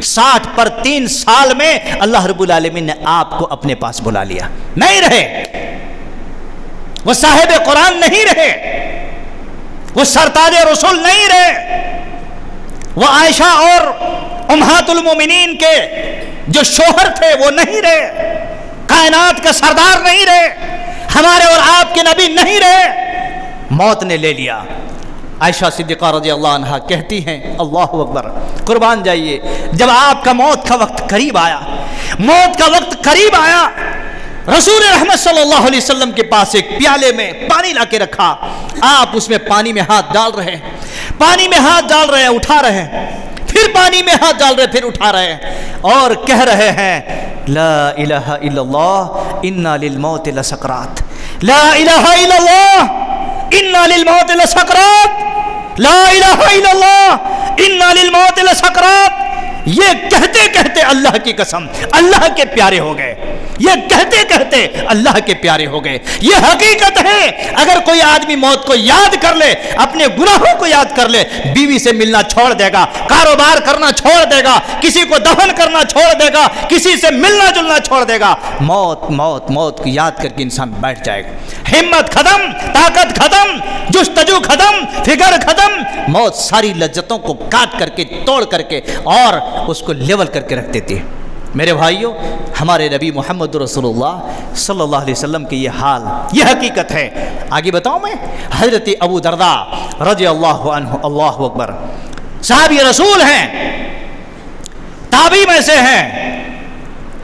60 پر 3 سال میں اللہ رب العالمین نے آپ کو اپنے پاس بلا لیا۔ نہیں رہے وہ صاحب قرآن، نہیں رہے وہ سرتاج رسول، نہیں رہے وہ عائشہ اور امہات المومنین کے جو شوہر تھے، وہ نہیں رہے، کائنات کا سردار نہیں رہے، ہمارے اور آپ کے نبی نہیں رہے، موت نے لے لیا۔ عائشہ صدیقہ رضی اللہ عنہا کہتی ہیں، اللہ اکبر، قربان جائیے، جب آپ کا موت کا وقت قریب آیا، موت کا وقت قریب آیا، رسول رحمت صلی اللہ علیہ وسلم کے پاس ایک پیالے میں پانی لا کے رکھا، آپ اس میں پانی میں ہاتھ ڈال رہے ہیں، پانی میں ہاتھ ڈال رہے ہیں، اٹھا رہے ہیں، پھر پانی میں ہاتھ ڈال رہے، پھر اٹھا رہے ہیں، اور کہہ رہے ہیں لا الہ الا اللہ انا للموت لسکرات، لا الہ الا اللہ انا للموت لسکرات، لا الہ الا اللہ انا للموت لسکرات۔ یہ کہتے کہتے اللہ کی قسم اللہ کے پیارے ہو گئے، یہ کہتے کہتے اللہ کے پیارے ہو گئے۔ یہ حقیقت ہے، اگر کوئی آدمی موت کو یاد کر لے، اپنے گناہوں کو یاد کر لے، بیوی سے ملنا چھوڑ دے گا، کاروبار کرنا چھوڑ دے گا، کسی کو دفن کرنا چھوڑ دے گا، کسی سے ملنا جلنا چھوڑ دے گا، موت موت موت کو یاد کر کے انسان بیٹھ جائے گا، ہمت ختم، طاقت ختم، جستجو ختم، فکر ختم، موت ساری لذتوں کو کاٹ کر کے، توڑ کر کے، اور اس کو لیول کر کے رکھ دیتی ہے۔ میرے بھائیوں، ہمارے نبی محمد رسول اللہ صلی اللہ علیہ وسلم کی یہ حال، یہ حقیقت ہے۔ آگے بتاؤں میں، حضرت ابو درداء رضی اللہ عنہ، اللہ اکبر، صحابی رسول ہیں، تابعی میں سے ہیں،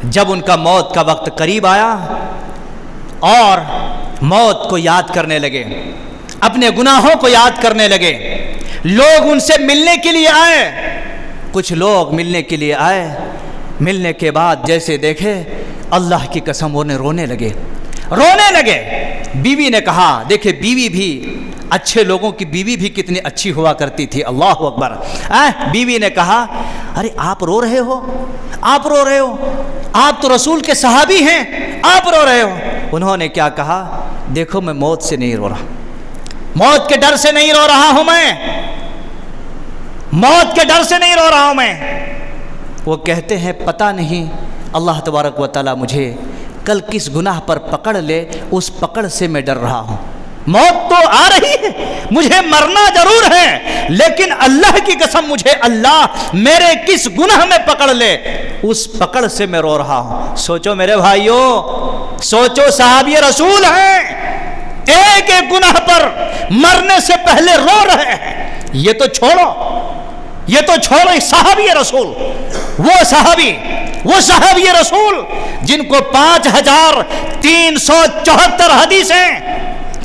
جب ان کا موت کا وقت قریب آیا اور موت کو یاد کرنے لگے، اپنے گناہوں کو یاد کرنے لگے، لوگ ان سے ملنے کے لیے آئے، کچھ لوگ ملنے کے لیے آئے، ملنے کے بعد جیسے دیکھے، اللہ کی قسم انہیں رونے لگے، رونے لگے۔ بیوی نے کہا، دیکھے بیوی بھی، اچھے لوگوں کی بیوی بھی کتنی اچھی ہوا کرتی تھی، اللہ اکبر۔ بیوی نے کہا، ارے آپ رو رہے ہو، آپ رو رہے ہو، آپ تو رسول کے صحابی ہیں، آپ رو رہے ہو۔ انہوں نے کیا کہا، دیکھو میں موت سے نہیں رو رہا، موت کے ڈر سے نہیں رو رہا ہوں میں، موت کے ڈر سے نہیں رو رہا ہوں میں۔ وہ کہتے ہیں پتہ نہیں اللہ تبارک و تعالیٰ مجھے کل کس گناہ پر پکڑ لے، اس پکڑ سے میں ڈر رہا ہوں۔ موت تو آ رہی ہے، مجھے مرنا ضرور ہے، لیکن اللہ کی قسم مجھے اللہ میرے کس گناہ میں پکڑ لے، اس پکڑ سے میں رو رہا ہوں۔ سوچو میرے بھائیوں، سوچو، صحابی رسول ہیں، ایک ایک گناہ پر مرنے سے پہلے رو رہے ہیں۔ یہ تو چھوڑو، یہ تو چھوڑو صحابی رسول، وہ صحابی رسول جن کو 5374 حدیثیں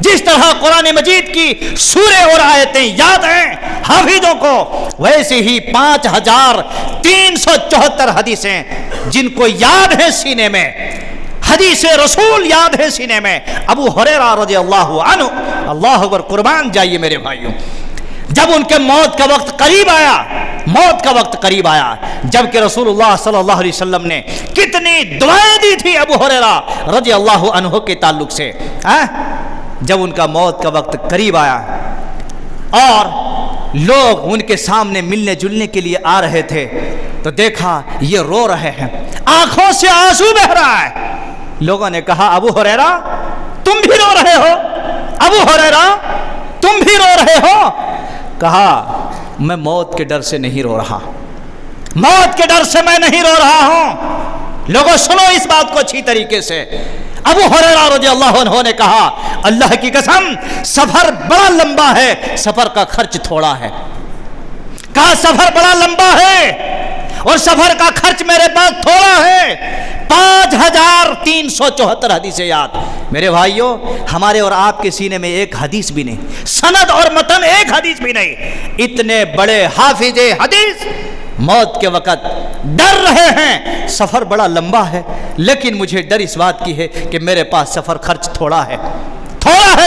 جس طرح قرآن مجید کی سورے اور آیتیں یاد ہیں حافظوں کو، ویسے ہی 5374 حدیثیں جن کو یاد ہے سینے میں، حدیث رسول یاد ہے سینے میں۔ ابو ہریرہ رضی اللہ عنہ، اللہ اکبر، قربان جائیے میرے بھائیوں، جب ان کے موت کا وقت قریب آیا، جبکہ رسول اللہ صلی اللہ علیہ وسلم نے کتنی دعائیں دی تھی ابو ہریرہ رضی اللہ عنہ کے تعلق سے، جب ان کا موت کا وقت قریب آیا اور لوگ ان کے سامنے ملنے جلنے کے لیے آ رہے تھے تو دیکھا یہ رو رہے ہیں، آنکھوں سے آنسو بہ رہا ہے۔ لوگوں نے کہا ابو ہریرہ تم بھی رو رہے ہو؟ ابو ہریرہ تم بھی رو رہے ہو؟ کہا میں موت کے ڈر سے نہیں رو رہا، موت کے ڈر سے میں نہیں رو رہا ہوں۔ لوگوں سنو اس بات کو اچھی طریقے سے۔ ابو ہریرہ رضی اللہ عنہ نے کہا اللہ کی قسم سفر بڑا لمبا ہے، سفر کا خرچ تھوڑا ہے۔ کہا سفر بڑا لمبا ہے اور سفر کا خرچ میرے پاس تھوڑا ہے۔ 5374 حدیثیں یاد۔ میرے بھائیوں، ہمارے اور آپ کے سینے میں ایک حدیث بھی نہیں، سند اور متن ایک حدیث بھی نہیں۔ اتنے بڑے حافظ حدیث موت کے وقت ڈر رہے ہیں، سفر بڑا لمبا ہے لیکن مجھے ڈر اس بات کی ہے کہ میرے پاس سفر خرچ تھوڑا ہے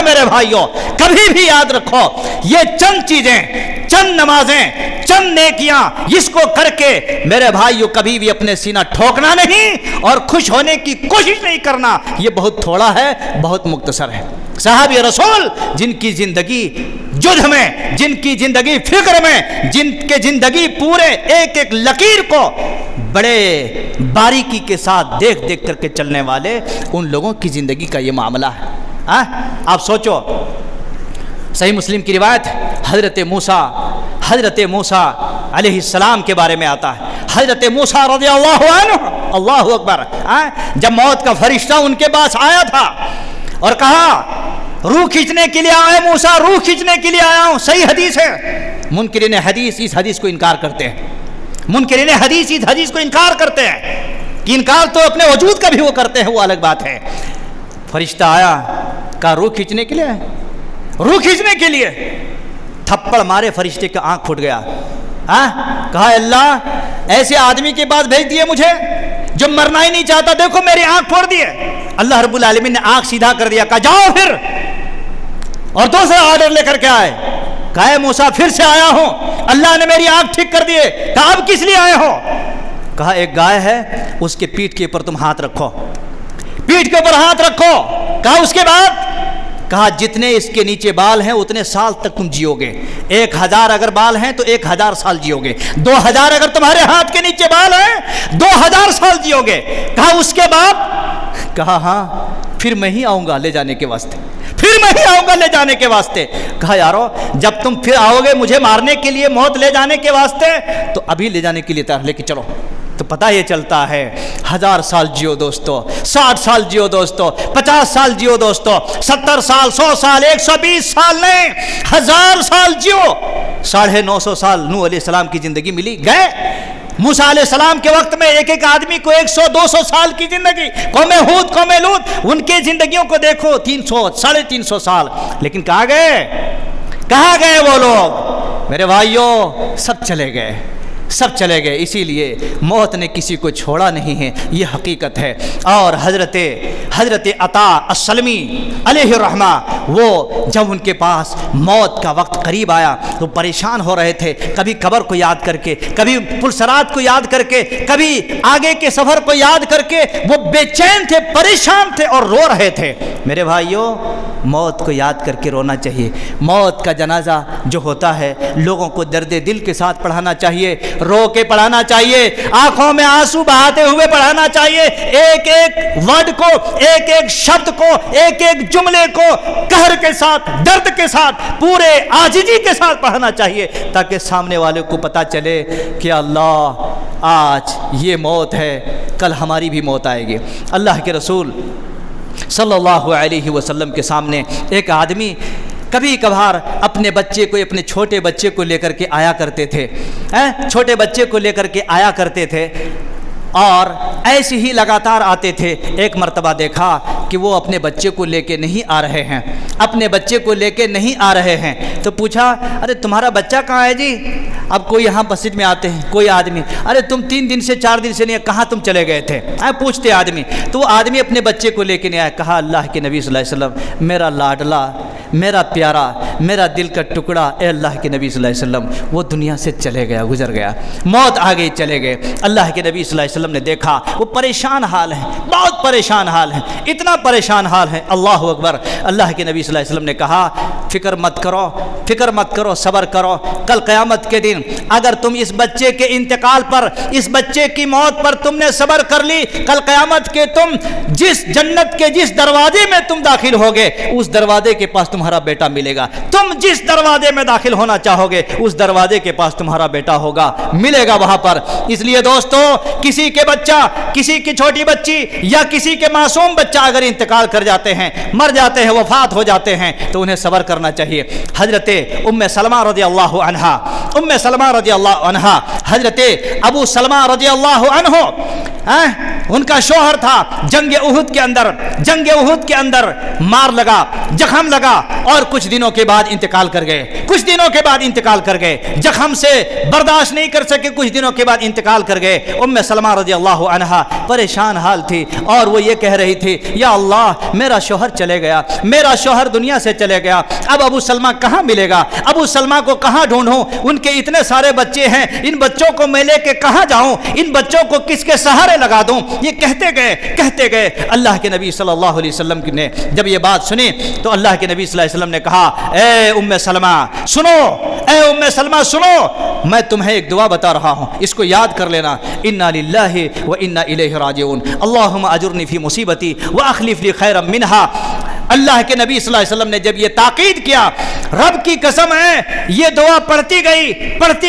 میرے بھائیوں۔ کبھی بھی یاد رکھو یہ چند چیزیں، چند نمازیں، چند نیکیاں، اس کو کر کے میرے بھائیوں کبھی بھی اپنے سینہ ٹھوکنا نہیں اور خوش ہونے کی کوشش نہیں کرنا، یہ بہت تھوڑا ہے، بہت مختصر ہے۔ صحابی رسول جن کی زندگی جدھ میں، جن کی زندگی فکر میں، جن کے زندگی پورے ایک ایک لکیر کو بڑے باریکی کے ساتھ دیکھ کر کے چلنے والے، ان لوگوں کی زندگی کا یہ معاملہ ہے۔ آپ سوچو، صحیح مسلم کی روایت حضرت موسیٰ علیہ السلام کے بارے میں آتا ہے۔ حضرت موسیٰ رضی اللہ عنہ، اللہ اکبر، جب موت کا فرشتہ ان کے پاس آیا تھا اور کہا روح کھینچنے کے لیے آئے موسیٰ، روح کھینچنے کے لیے آیا ہوں، صحیح حدیث ہے۔ منکرین حدیث اس حدیث کو انکار کرتے ہیں، منکرین حدیث اس حدیث کو انکار کرتے ہیں، کہ انکار تو اپنے وجود کا بھی وہ کرتے ہیں، وہ الگ بات ہے۔ فرشتہ آیا، کہا روح کھینچنے کے لیے آئے، روح کھینچنے کے لیے، تھپڑ مارے فرشتے کا آنکھ پھٹ گیا۔ کہا اللہ ایسے آدمی کے پاس بھیج دیے مجھے جو مرنا ہی نہیں چاہتا، دیکھو میری آنکھ پھوڑ دیے۔ اللہ رب العالمین نے آنکھ سیدھا کر دیا، کہا جاؤ پھر، اور دوسرا آرڈر لے کر کے آئے۔ کہا اے موسیٰ پھر سے آیا ہوں، اللہ نے میری آنکھ ٹھیک کر دیے۔ کہا اب کس لیے آئے ہو؟ کہا ایک گائے ہے، اس کے پیٹھ کے اوپر تم ہاتھ رکھو، پیٹھ کے اوپر ہاتھ رکھو۔ کہا اس کے بعد؟ کہا جتنے اس کے نیچے بال ہیں اتنے سال تک تم جیو گے، 1000 اگر بال ہیں تو 1000 سال جیو گے، 2000 اگر تمہارے ہاتھ کے نیچے بال ہیں 2000 سال جیو گے۔ کہا اس کے بعد؟ کہا ہاں پھر میں ہی آؤں گا لے جانے کے واسطے، پھر میں ہی آؤں گا لے جانے کے واسطے۔ کہا یارو جب تم پھر آؤ گے مجھے مارنے کے لیے، موت لے جانے کے واسطے، تو ابھی لے جانے کے لیے تیار، لے کے چلو۔ تو پتہ یہ چلتا ہے 1000 سال جیو دوستو، 60 سال جیو دوستو، 50 سال جیو دوستو، 70 سال، 100 سال، 120 سال نہیں، 1000 سال جیو۔ 950 سال نوح علیہ السلام کی زندگی ملی، گئے۔ موسیٰ علیہ السلام کے وقت میں ایک ایک آدمی کو 100-200 سال کی زندگی، قوم ہود، قوم لوط، ان کے زندگیوں کو دیکھو 300 350 سال، لیکن کہاں گئے وہ لوگ؟ میرے بھائیوں سب چلے گئے، سب چلے گئے، اسی لیے موت نے کسی کو چھوڑا نہیں ہے، یہ حقیقت ہے۔ اور حضرت عطا السلمی علیہ الرحمہ، وہ جب ان کے پاس موت کا وقت قریب آیا تو پریشان ہو رہے تھے، کبھی قبر کو یاد کر کے، کبھی پلسرات کو یاد کر کے، کبھی آگے کے سفر کو یاد کر کے، وہ بے چین تھے، پریشان تھے اور رو رہے تھے۔ میرے بھائیوں موت کو یاد کر کے رونا چاہیے، موت کا جنازہ جو ہوتا ہے لوگوں کو درد دل کے ساتھ پڑھانا چاہیے، رو کے پڑھانا چاہیے، آنکھوں میں آنسو بہاتے ہوئے پڑھانا چاہیے، ایک ایک ورڈ کو، ایک ایک شبد کو، ایک ایک جملے کو قہر کے ساتھ، درد کے ساتھ، پورے عاجزی کے ساتھ پڑھانا چاہیے، تاکہ سامنے والے کو پتہ چلے کہ اللہ آج یہ موت ہے، کل ہماری بھی موت آئے گی۔ اللہ کے رسول صلی اللہ علیہ وسلم کے سامنے ایک آدمی کبھی کبھار اپنے بچے کو، اپنے چھوٹے بچے کو لے کر کے آیا کرتے تھے، چھوٹے بچے کو لے کر کے آیا کرتے تھے اور ایسے ہی لگاتار آتے تھے۔ ایک مرتبہ دیکھا کہ وہ اپنے بچے کو لے کے نہیں آ رہے ہیں، اپنے بچے کو لے کے نہیں آ رہے ہیں، تو پوچھا ارے تمہارا بچہ کہاں ہے جی؟ اب کوئی یہاں مسجد میں آتے ہیں، کوئی آدمی ارے تم 3 دن سے 4 دن سے نہیں، کہاں تم چلے گئے تھے؟ پوچھتے آدمی، تو وہ آدمی اپنے بچے کو لے کے نہیں آیا۔ کہا اللہ کے نبی صلی اللہ علیہ وسلم، میرا لاڈلا، میرا پیارا، میرا دل کا ٹکڑا، اے اللہ کے نبی صلی اللہ علیہ وسلم، وہ دنیا سے چلے گیا، گزر گیا، موت آ گئی، چلے گئے۔ اللہ کے نبی صلی اللہ علیہ وسلم نے دیکھا وہ پریشان حال ہے، بہت پریشان حال ہے، اتنا پریشان حال ہے، اللہ اکبر۔ اللہ کے نبی صلی اللہ علیہ وسلم نے کہا فکر مت کرو، فکر مت کرو، صبر کرو، کل قیامت کے دن اگر تم اس بچے کے انتقال پر، اس بچے کی موت پر تم نے صبر کر لی، کل قیامت کے تم جس جنت کے جس دروازے میں تم داخل ہوگے اس دروازے کے پاس تمہارا بیٹا ملے گا، تم جس دروازے میں داخل ہونا چاہو گے اس دروازے کے پاس تمہارا بیٹا ہوگا، ملے گا وہاں پر۔ اس لیے دوستو، کسی کے بچہ، کسی کی چھوٹی بچی یا کسی کے معصوم بچہ اگر انتقال کر جاتے ہیں، مر جاتے ہیں، وفات ہو جاتے ہیں، تو انہیں صبر کرنا چاہیے۔ حضرت ام سلمہ رضی اللہ عنہا، ام سلمہ رضی اللہ عنہا، حضرت ابو سلمہ رضی اللہ عنہ، ان کا شوہر تھا، جنگ احد کے اندر مار لگا، زخم لگا اور کچھ دنوں کے بعد انتقال کر گئے، زخم سے برداشت نہیں کر سکے، کچھ دنوں کے بعد انتقال کر گئے۔ ام سلمہ رضی اللہ عنہا پریشان حال تھی اور وہ یہ کہہ رہی تھی یا اللہ میرا شوہر چلے گیا، میرا شوہر دنیا سے چلے گیا، اب ابو سلمہ کہاں ملے گا، ابو سلمہ کو کہاں ڈھونڈوں، ان کے اتنے سارے بچے ہیں، ان بچوں کو میں لے کے کہاں جاؤں، ان بچوں کو کس کے سہارے لگا دوں۔ یہ کہتے گئے اللہ کے نبی صلی اللہ علیہ وسلم نے جب یہ بات سنی تو اللہ کے نبی صلی اللہ علیہ وسلم نے کہا اے ام سلمہ سنو، میں تمہیں ایک دعا بتا رہا ہوں، اس کو یاد کر لینا، انا للہ و انا الیہ راجعون، اللہم اجرنی فی مصیبتی واخلف لی خیرا منہا۔ اللہ کے نبی صلی اللہ علیہ وسلم نے جب یہ تاکید کیا، رب کی قسم ہے یہ دعا پڑھتی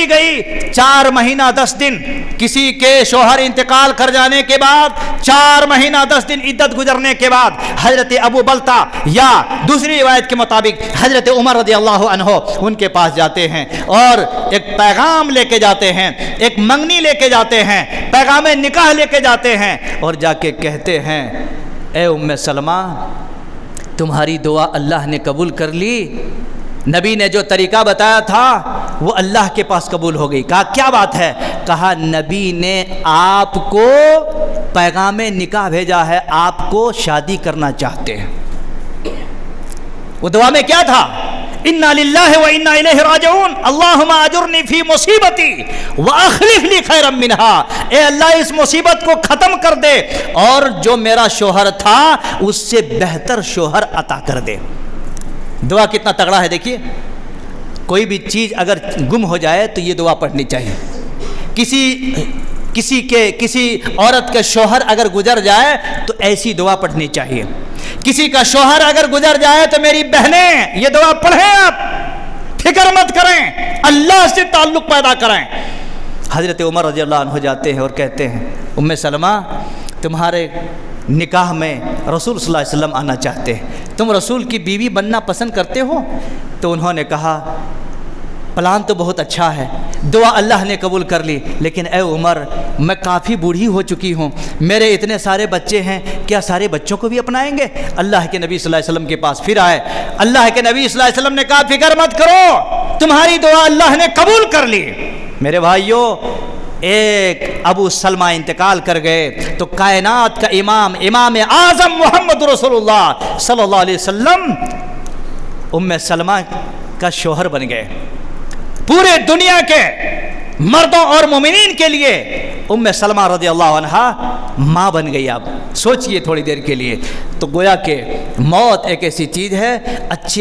گئی 4 مہینہ 10 دن، کسی کے شوہر انتقال کر جانے کے بعد 4 مہینہ 10 دن عدت گزرنے کے بعد حضرت ابو بلتا یا دوسری روایت کے مطابق حضرت عمر رضی اللہ عنہ ان کے پاس جاتے ہیں اور ایک پیغام لے کے جاتے ہیں، ایک منگنی لے کے جاتے ہیں، پیغام نکاح لے کے جاتے ہیں اور جا کے کہتے ہیں اے ام سلمہ تمہاری دعا اللہ نے قبول کر لی، نبی نے جو طریقہ بتایا تھا وہ اللہ کے پاس قبول ہو گئی۔ کہا کیا بات ہے؟ کہا نبی نے آپ کو پیغام نکاح بھیجا ہے، آپ کو شادی کرنا چاہتے ہیں۔ وہ دعا میں کیا تھا؟ انا للہ و انا الیہ راجعون، اللہم اجرنی فی مصیبتی واخلف لی خیرا منہا، اے اللہ اس مصیبت کو ختم کر دے اور جو میرا شوہر تھا اس سے بہتر شوہر عطا کر دے۔ دعا کتنا تگڑا ہے دیکھیے، کوئی بھی چیز اگر گم ہو جائے تو یہ دعا پڑھنی چاہیے۔ کسی عورت کے شوہر اگر گزر جائے تو ایسی دعا پڑھنی چاہیے۔ کسی کا شوہر اگر گزر جائے تو میری بہنیں یہ دعا پڑھیں، آپ فکر مت کریں، اللہ سے تعلق پیدا کریں۔ حضرت عمر رضی اللہ عنہ جاتے ہیں اور کہتے ہیں ام سلمہ تمہارے نکاح میں رسول صلی اللہ علیہ وسلم آنا چاہتے ہیں، تم رسول کی بیوی بننا پسند کرتے ہو؟ تو انہوں نے کہا پلان تو بہت اچھا ہے، دعا اللہ نے قبول کر لی، لیکن اے عمر میں کافی بوڑھی ہو چکی ہوں، میرے اتنے سارے بچے ہیں، کیا سارے بچوں کو بھی اپنائیں گے؟ اللہ کے نبی صلی اللہ علیہ وسلم کے پاس پھر آئے، اللہ کے نبی صلی اللہ علیہ وسلم نے کہا فکر مت کرو، تمہاری دعا اللہ نے قبول کر لی۔ میرے بھائیوں، ایک ابو سلمہ انتقال کر گئے تو کائنات کا امام اعظم محمد رسول اللہ صلی اللہ علیہ وسلم ام سلمہ کا شوہر بن گئے۔ پورے دنیا کے مردوں اور مومنین کے لیے ام سلمہ رضی اللہ عنہا ماں بن گئی۔ آپ سوچئے تھوڑی دیر کے لیے، تو گویا کہ موت ایک ایسی چیز ہے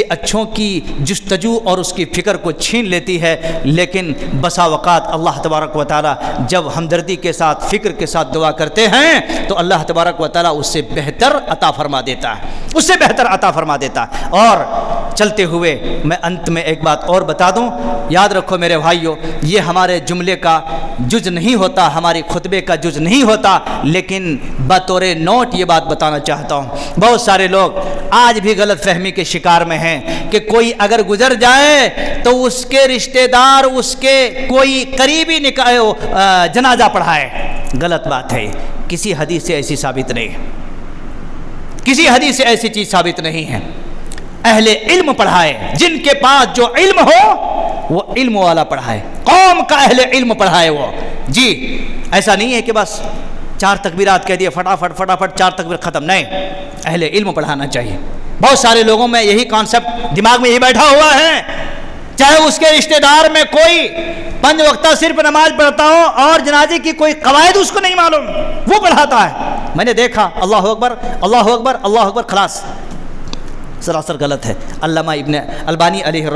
اچھوں کی جستجو اور اس کی فکر کو چھین لیتی ہے، لیکن بسا اوقات اللہ تبارک و تعالی جب ہمدردی کے ساتھ فکر کے ساتھ دعا کرتے ہیں تو اللہ تبارک و تعالی اس سے بہتر عطا فرما دیتا ہے، اس سے بہتر عطا فرما دیتا ہے۔ اور چلتے ہوئے میں انت میں ایک بات اور بتا دوں، یاد رکھو میرے بھائیو، یہ ہمارے جملے کا جز نہیں ہوتا، ہماری خطبے کا جز نہیں ہوتا، لیکن بطور نوٹ یہ بات بتانا چاہتا ہوں۔ بہت سارے لوگ آج بھی غلط فہمی کے شکار میں ہیں کہ کوئی اگر گزر جائے تو اس کے رشتہ دار اس کے کوئی قریبی جنازہ پڑھائے۔ غلط بات ہے، کسی حدیث سے ایسی ثابت نہیں ہے، کسی حدیث سے ایسی چیز ثابت نہیں ہے۔ اہل علم پڑھائے، جن کے پاس جو علم ہو وہ علم والا پڑھائے، قوم کا اہل علم پڑھائے وہ۔ جی ایسا نہیں ہے کہ بس 4 تکبیرات کہہ دیے فٹافٹ 4 تکبیر ختم، نہیں، اہل علم پڑھانا چاہیے۔ بہت سارے لوگوں میں یہی کانسیپٹ دماغ میں ہی بیٹھا ہوا ہے، چاہے اس کے رشتہ دار میں کوئی 5 وقتہ صرف نماز پڑھتا ہو اور جنازے کی کوئی قواعد اس کو نہیں معلوم، وہ پڑھاتا ہے۔ میں نے دیکھا، اللہ اکبر اللہ اکبر اللہ اکبر، خلاص، سراسر غلط ہے۔ علامہ البانی علیہ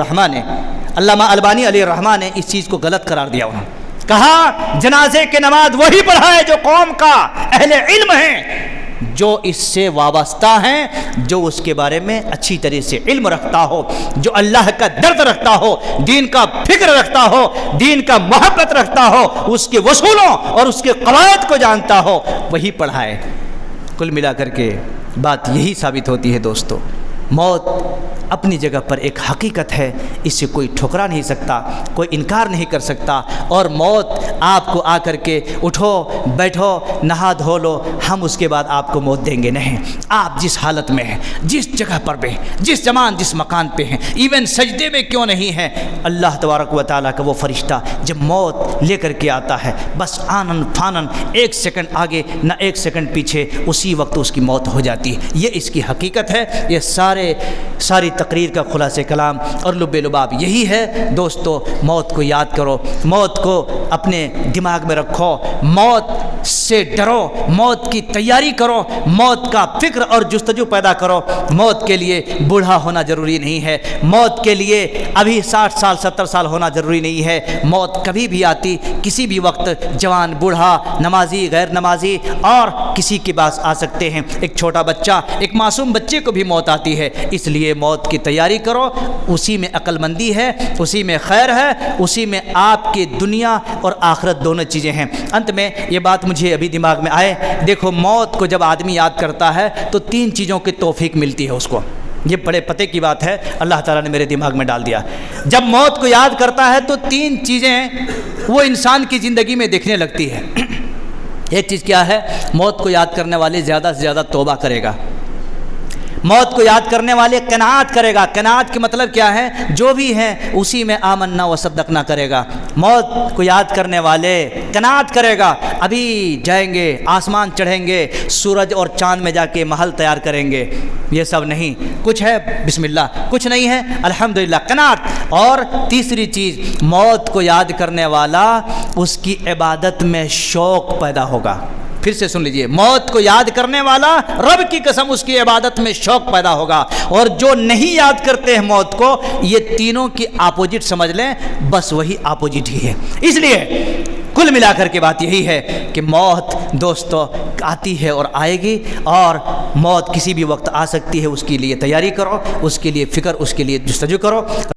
الرحمٰ نے اس چیز کو غلط قرار دیا، انہوں نے کہا جنازے کی نماز وہی پڑھائے جو قوم کا اہل علم ہے، جو اس سے وابستہ ہیں، جو اس کے بارے میں اچھی طرح سے علم رکھتا ہو، جو اللہ کا درد رکھتا ہو، دین کا فکر رکھتا ہو، دین کا محبت رکھتا ہو، اس کے اصولوں اور اس کے قواعد کو جانتا ہو، وہی پڑھائے۔ کل ملا کر کے بات یہی ثابت ہوتی ہے دوستو، موت اپنی جگہ پر ایک حقیقت ہے، اس سے کوئی ٹھکرا نہیں سکتا، کوئی انکار نہیں کر سکتا۔ اور موت آپ کو آ کر کے اٹھو بیٹھو نہا دھو لو، ہم اس کے بعد آپ کو موت دیں گے نہیں۔ آپ جس حالت میں ہیں، جس جگہ پر بھی، جس زمان جس مکان پہ ہیں، ایون سجدے میں کیوں نہیں ہیں، اللہ تبارک و تعالیٰ کا وہ فرشتہ جب موت لے کر کے آتا ہے، بس آنن فانن 1 سیکنڈ آگے نہ 1 سیکنڈ پیچھے، اسی وقت اس کی موت ہو جاتی ہے۔ یہ اس کی حقیقت ہے۔ یہ ساری تقریر کا خلاصہ کلام اور لب لباب یہی ہے دوستو، موت کو یاد کرو، موت کو اپنے دماغ میں رکھو، موت سے ڈرو، موت کی تیاری کرو، موت کا فکر اور جستجو پیدا کرو۔ موت کے لیے بوڑھا ہونا ضروری نہیں ہے، موت کے لیے ابھی 60 سال 70 سال ہونا ضروری نہیں ہے، موت کبھی بھی آتی، کسی بھی وقت، جوان بوڑھا نمازی غیر نمازی اور کسی کے پاس آ سکتے ہیں۔ ایک چھوٹا بچہ، ایک معصوم بچے کو بھی موت آتی ہے، اس لیے موت کی تیاری کرو، اسی میں عقل مندی ہے، اسی میں خیر ہے، اسی میں آپ کی دنیا اور آخرت دونوں چیزیں ہیں۔ انت میں یہ بات مجھے ابھی دماغ میں آئے، دیکھو موت کو جب آدمی یاد کرتا ہے تو 3 چیزوں کی توفیق ملتی ہے اس کو۔ یہ بڑے پتے کی بات ہے، اللہ تعالیٰ نے میرے دماغ میں ڈال دیا۔ جب موت کو یاد کرتا ہے تو 3 چیزیں وہ انسان کی زندگی میں دیکھنے لگتی ہے۔ ایک چیز کیا ہے؟ موت کو یاد کرنے والے زیادہ سے زیادہ توبہ کرے گا، موت کو یاد کرنے والے قناعت کرے گا۔ قناعت کا مطلب کیا ہے؟ جو بھی ہے اسی میں آمنا و صدقنا کرے گا۔ موت کو یاد کرنے والے قناعت کرے گا، ابھی جائیں گے، آسمان چڑھیں گے، سورج اور چاند میں جا کے محل تیار کریں گے، یہ سب نہیں، کچھ ہے بسم اللہ، کچھ نہیں ہے الحمدللہ، قناعت۔ اور تیسری چیز، موت کو یاد کرنے والا اس کی عبادت میں شوق پیدا ہوگا۔ پھر سے سن لیجئے، موت کو یاد کرنے والا رب کی قسم اس کی عبادت میں شوق پیدا ہوگا، اور جو نہیں یاد کرتے ہیں موت کو، یہ تینوں کی اپوزٹ سمجھ لیں، بس وہی اپوزٹ ہی ہے۔ اس لیے کل ملا کر کے بات یہی ہے کہ موت دوستو آتی ہے اور آئے گی، اور موت کسی بھی وقت آ سکتی ہے، اس کے لیے تیاری کرو، اس کے لیے فکر، اس کے لیے جستجو کرو۔